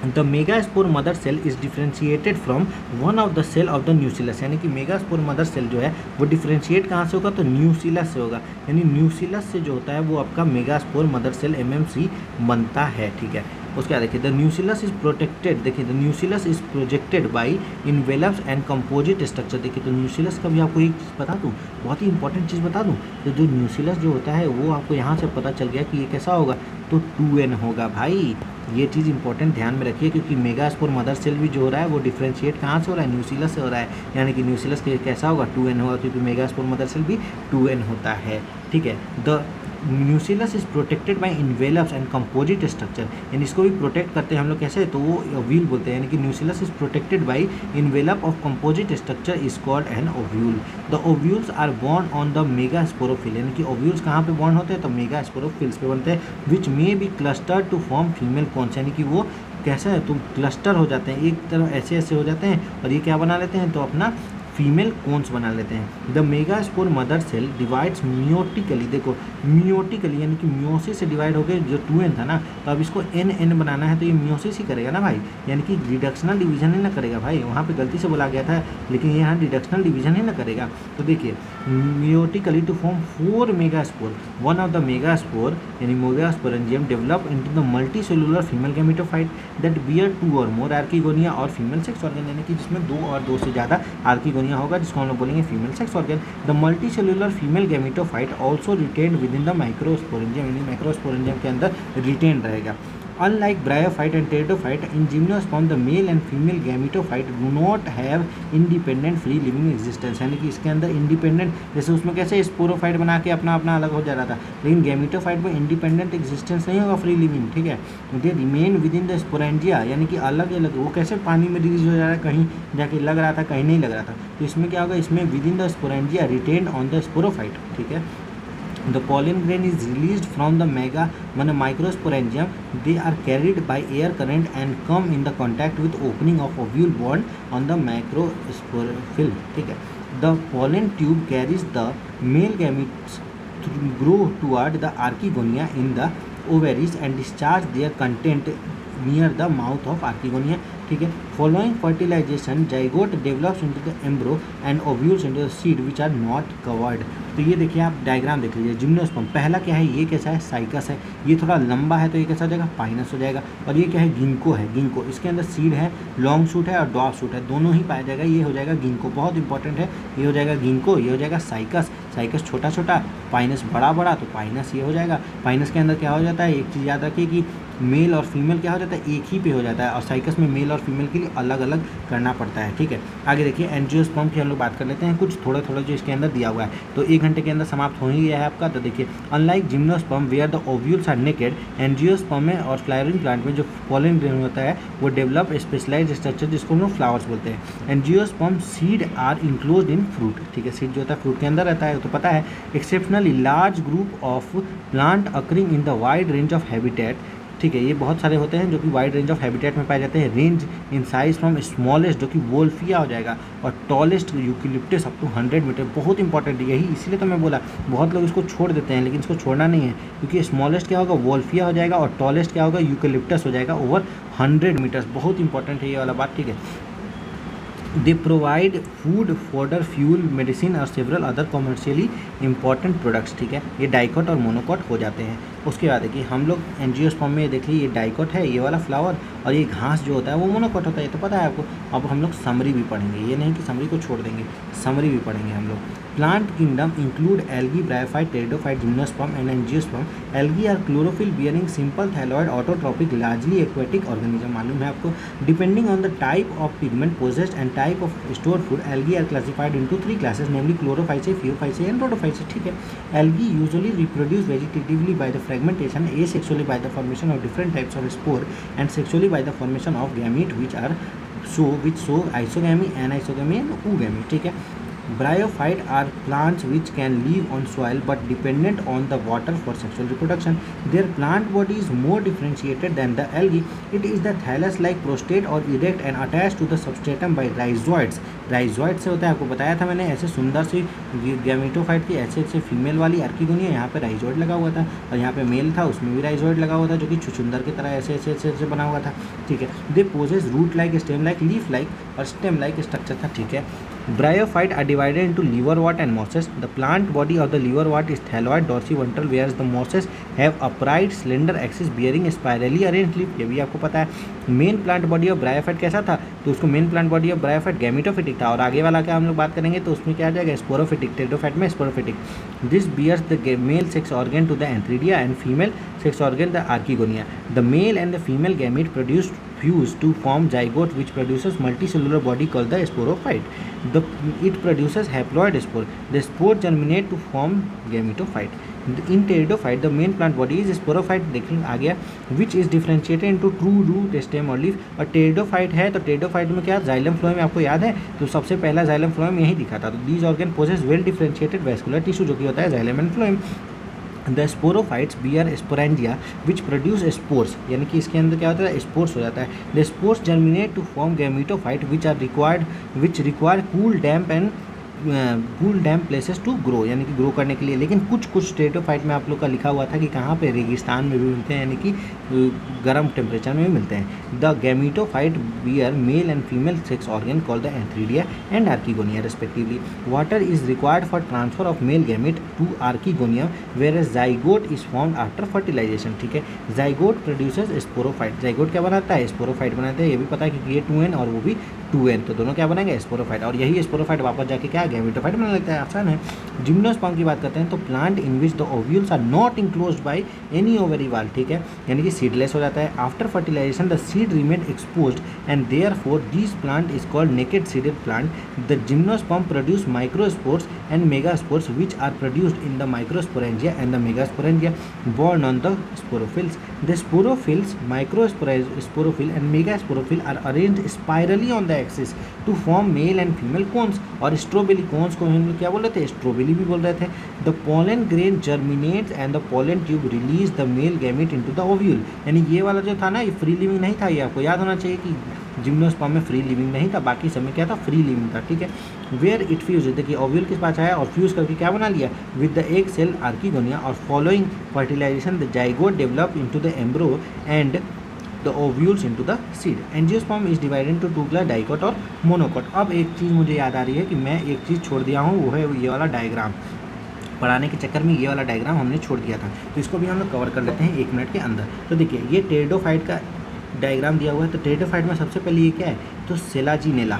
The megaspore mother cell is differentiated from one of the cell of the nucellus, यानी कि मेगास्पोर मदर सेल जो है वो डिफ्रेंशिएट कहाँ से होगा तो न्यूसिलस से होगा, यानी न्यूसिलस से जो होता है वो आपका मेगास्पोर मदर सेल MMC बनता है, ठीक है। उसके बाद देखिए द न्यूसिलस इज प्रोटेक्टेड, देखिए the न्यूसिलस is projected by envelopes and composite structure. देखिए तो न्यूसिलस का भी आपको एक चीज़ बता दूँ, बहुत ही इंपॉर्टेंट चीज़ बता दूँ, तो जो न्यूसिलस जो होता है वो आपको यहाँ से पता चल गया कि ये कैसा होगा तो 2N होगा भाई, ये चीज़ इंपॉर्टेंट ध्यान में रखिए, क्योंकि मेगास्पोर मदर सेल भी जो हो रहा है वो डिफ्रेंशिएट कहाँ से हो रहा है न्यूसिलस से हो रहा है, यानी कि न्यूसिलस के कैसा होगा 2N होगा, क्योंकि मेगास्पोर मदर सेल भी 2N होता है, ठीक है। The न्यूसिलस is protected bye envelopes and composite structure, यानी इसको भी प्रोटेक्ट करते हैं हम लोग कैसे, तो वो ओव्यूल बोलते हैं, यानी कि nucellus is protected by envelope of composite structure is called an ovule. The ovules are borne on the megasporophyll, यानी कि ओव्यूल्स कहाँ पे बॉर्न होते हैं, तो मेगास्पोरोफिल्स पे बनते हैं, which may be cluster to form female cones, यानी कि वो कैसे है, तो क्लस्टर हो जाते हैं, एक तरफ ऐसे ऐसे हो जाते हैं और ये क्या बना लेते हैं, तो अपना फीमेल कोन्स बना लेते हैं। The megaspore mother cell divides meiotically, देखो मियोटिकली यानी कि मियोसिस से डिवाइड हो गए, जो 2n था ना, तो अब इसको n बनाना है तो ये मियोसिस ही करेगा ना भाई, यानी कि रिडक्शनल डिवीजन ही ना करेगा भाई, वहाँ पे गलती से बोला गया था लेकिन यहाँ रिडक्शनल डिवीजन ही ना करेगा। तो देखिए meiotically to form 4 megaspore, one of the megaspore यानी megasporangium develop into the multi cellular female gametophyte that bear 2 or more archegonia or female sex organ, यानी कि जिसमें 2 और 2 से ज़्यादा आर्किगोनिया होगा, जिसको हम लोग बोलेंगे female sex organ. The multi cellular female gametophyte also retained with in the microsporangium, यानी माइक्रोस्पोरेंजियम के अंदर रिटेन रहेगा। Unlike bryophyte and pteridophyte, in gymnosperm the male and female gametophyte do not have independent free living existence, यानी कि इसके अंदर independent, जैसे उसमें कैसे स्पोरोफाइट बना के अपना अपना अलग हो जा रहा था, लेकिन गैमेटोफाइट में इंडिपेंडेंट एग्जिस्टेंस नहीं होगा, फ्री लिविंग, ठीक है। They remain with in the sporangia, यानी कि अलग अलग, वो कैसे पानी में रिलीज हो जा रहा है, कहीं जाके लग रहा था कहीं नहीं लग रहा था, तो इसमें क्या होगा, इसमें within the sporangia retain on the sporophyte, ठीक है। The pollen grain is released from the microsporangium. They are carried by air current and come in the contact with opening of ovule bond on the macrosporophyll. ठीक है, the pollen tube carries the male gametes to grow toward the archegonia in the ovaries and discharge their content near the mouth of archegonia. ठीक है, following fertilisation zygote develops into the embryo and ovules into the seed which are not covered. तो ये देखिए आप diagram देख लीजिए, gymnosperm पहला क्या है, ये कैसा है, साइकस है, ये थोड़ा लंबा है तो ये कैसा हो जाएगा, पाइनस हो जाएगा, और ये क्या है, गिंको है, गिंको, इसके अंदर सीड है, लॉन्ग शूट है और डॉप शूट है, दोनों ही पाया जाएगा, ये हो जाएगा गिंको, बहुत इंपॉर्टेंट है, ये हो जाएगा गिंको, ये हो जाएगा साइकस, साइकस छोटा छोटा, पाइनस बड़ा बड़ा, तो पाइनस ये हो जाएगा। पाइनस के अंदर क्या हो जाता है, एक चीज़ याद रखिए कि मेल और फीमेल क्या हो जाता है, एक ही पे हो जाता है, और साइकस में मेल और फीमेल के लिए अलग अलग करना पड़ता है, ठीक है। आगे देखिए एंजियोस्पर्म की हम लोग बात कर लेते हैं, कुछ थोड़ा थोड़ा जो इसके अंदर दिया हुआ है, तो 1 घंटे के अंदर समाप्त हो ही गया है आपका। तो देखिए unlike gymnosperm where the ovules are naked, angiosperm में और फ्लावरिंग प्लांट में जो पॉलन ग्रेन होता है वो डेवलप स्पेशलाइज्ड स्ट्रक्चर जिसको हम लोग फ्लावर्स बोलते हैं। Angiosperm seed are enclosed in fruit, ठीक है, सीड जो होता है फ्रूट के अंदर रहता है, तो पता है। Exceptionally large group of plant occurring in the wide range of habitat, ठीक है, ये बहुत सारे होते हैं जो कि वाइड रेंज ऑफ हैबिटेट में पाए जाते हैं। Range in size from smallest जो कि वोल्फिया हो जाएगा और tallest eucalyptus up to 100 metre, बहुत इंपॉर्टेंट है यही, इसलिए तो मैं बोला बहुत लोग इसको छोड़ देते हैं, लेकिन इसको छोड़ना नहीं है, क्योंकि स्मॉलेस्ट क्या होगा, वोल्फिया हो जाएगा, और टॉलेस्ट क्या होगा, यूकेलिप्टस हो जाएगा ओवर 100 मीटर्स, बहुत इंपॉर्टेंट है ये वाला बात, ठीक है। They provide food, fodder, fuel, medicine और several other commercially important products, ठीक है, ये डाइकॉट और मोनोकॉट हो जाते हैं। उसके बाद देखिए हम लोग एंजियोस्पर्म में देख लीजिए, ये डाइकॉट है, ये वाला फ्लावर, और ये घास जो होता है वो मोनोकॉट होता है, ये तो पता है आपको। अब हम लोग समरी भी पढ़ेंगे, ये नहीं कि समरी को छोड़ देंगे, समरी भी पढ़ेंगे हम लोग। Plant kingdom include algae, bryophyte, pteridophyte, gymnosperm and angiosperm. Algae are chlorophyll bearing simple thalloid autotrophic largely aquatic organism, मालूम है आपको। Depending on the type of pigment possessed and type of store food, algae are classified into 3 classes, namely chlorophyceae, phaeophyceae and rhodophyceae, ठीक है। Algae usually reproduce vegetatively by the fragmentation, asexually by the formation of different types of spore, and sexually by the formation of gamete which show isogamy, anisogamy and oogamy, ठीक है। Bryophyte are plants which can live on soil but dependent on the water for sexual reproduction. Their plant body is more differentiated than the algae. It is the thallus-like prostate or erect and attached to the substratum by rhizoids. Rhizoids से होता है, आपको बताया था मैंने, ऐसे सुंदर सी gametophyte की ऐसे ऐसे फीमेल वाली आर्किगोनिया, यहाँ पे राइजोइड लगा हुआ था, और यहाँ पे मेल था उसमें भी राइजोइड लगा हुआ था, जो कि छुछुंदर की तरह ऐसे ऐसे ऐसे ऐसे बना हुआ था, ठीक है। They possess root like, stem like, leaf like और स्टेम लाइक स्ट्रक्चर था, ठीक है। Bryophyte are divided into liverwort and mosses. The plant body of the liverwort is thalloid dorsiventral, whereas the mosses have upright slender axis bearing spirally arranged leaf, ये भी आपको पता है। Main plant body of bryophyte कैसा था, तो उसको main plant body of bryophyte gametophytic था, और आगे वाला क्या हम लोग बात करेंगे तो उसमें क्या आ जाएगा, स्पोरोफिटिक, टेरिडोफाइट में sporophytic. This bears the male sex organ to the antheridia and female sex organ the archegonia. The male and the female gamete produced fuse to form zygote which produces multicellular body called the sporophyte. It produces haploid spore. The spore germinate to form gametophyte. In pteridophyte the main plant body is sporophyte, देखिए आ गया, which is differentiated into true root, stem और leaf. और pteridophyte है तो pteridophyte में क्या xylem phloem आपको याद है, तो सबसे पहला जाइलम फ्लोएम यही दिखा था. तो these organ possess well differentiated vascular tissue जो कि होता है xylem and phloem. The sporophytes bear sporangia which produce spores, यानी कि इसके अंदर क्या होता है, स्पोर्स हो जाता है. The spores germinate to form gametophyte which require cool damp places to grow, यानी कि ग्रो करने के लिए. लेकिन कुछ टेरिडोफाइट में आप लोग का लिखा हुआ था कि कहाँ पे, रेगिस्तान में भी मिलते हैं, यानी कि गर्म टेम्परेचर में भी मिलते हैं. The gametophyte bear male and female sex organ called the antheridia and archegonia respectively. Water is required for transfer of male gamete to archegonia whereas zygote is formed after fertilization. ठीक है, zygote produces sporophyte. Zygote क्या बनाता है, sporophyte बनाते हैं. ये भी पता है कि ये 2n और वो भी 2n, तो दोनों क्या बनाएंगे, स्पोरोफाइट. और यही स्पोरोफाइट वापस जाके क्या गैमेटोफाइट बना लेता है. आसान है. जिम्नोस्पर्म की बात करते हैं तो plant in which the ovules are not enclosed by any ovary wall. ठीक है, यानी कि सीडलेस हो जाता है. After fertilization the seed remain exposed and therefore this plant is called naked seeded plant. The gymnosperm produce microspores and megaspores which are produced in the microsporangia and the megasporangia born on the sporophylls. The sporophylls, microsporophyll and megasporophyll are arranged spirally on the axis to form male and female cones. और स्ट्रोबेली cons को हम लोग क्या बोल रहे थे, स्ट्रोबेली भी बोल रहे थे. The pollen grain germinates and the pollen tube release the male gamete into the ovule. यानी ये वाला जो था ना, ये फ्री लिविंग नहीं था. ये आपको याद होना चाहिए कि जिम्नोस्पर्म में फ्री लिविंग नहीं था, बाकी समय क्या था, फ्री लिविंग था. ठीक है, वेयर इट फ्यूज, देखिए ओव्यूल किस पास आया और फ्यूज करके क्या बना लिया, with the egg cell archegonia. और following fertilisation the zygote develop into the embryo and the ovules into the seed. Angiosperm is divided into two class, dicot और मोनोकोट. अब एक चीज़ मुझे याद आ रही है कि मैं एक चीज़ छोड़ दिया हूँ, वो है ये वाला डायग्राम. पढ़ाने के चक्कर में ये वाला डायग्राम हमने छोड़ दिया था, तो इसको भी हम लोग कवर कर लेते हैं 1 मिनट के अंदर. तो देखिए ये टेरिडोफाइट का डायग्राम दिया हुआ है. तो टेरिडोफाइट में सबसे पहले ये क्या है, तो सेलाजिनेला.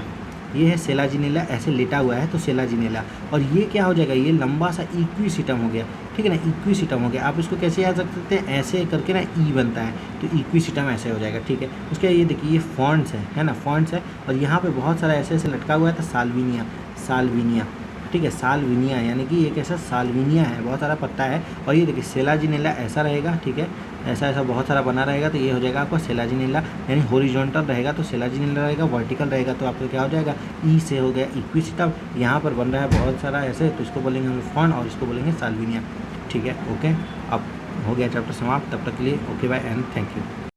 ये है सेलाजिनेला, ऐसे लेटा हुआ है तो सेलाजिनेला. और ये क्या हो जाएगा, ये लंबा सा इक्विसिटम हो गया. ठीक है ना, इक्विसिटम हो गया. आप इसको कैसे याद रख सकते हैं, ऐसे करके ना ई बनता है तो इक्विसिटम ऐसे हो जाएगा. ठीक है, उसके ये देखिए ये फॉन्ट्स है ना, फॉन्ट्स है. और यहाँ पे बहुत सारा ऐसे ऐसे लटका हुआ है, तो साल्विनिया. ठीक है, साल्विनिया, यानी कि ये कैसा साल्विनिया है, बहुत सारा पत्ता है. और ये देखिए सेलाजिनेला ऐसा रहेगा. ठीक है, ऐसा बहुत सारा बना रहेगा, तो ये हो जाएगा आपका सेलाजिनेला. यानी हॉरिजॉन्टल रहेगा तो सेलाजिनेला रहेगा, वर्टिकल रहेगा तो आपको क्या हो जाएगा, ई से हो गया इक्विसिटम. यहाँ पर बन रहा है बहुत सारा ऐसे, तो इसको बोलेंगे हम फॉन्ट और इसको बोलेंगे साल्विनिया. ठीक है, ओके. अब हो गया चैप्टर समाप्त. तब तक के लिए okay bye and thank you.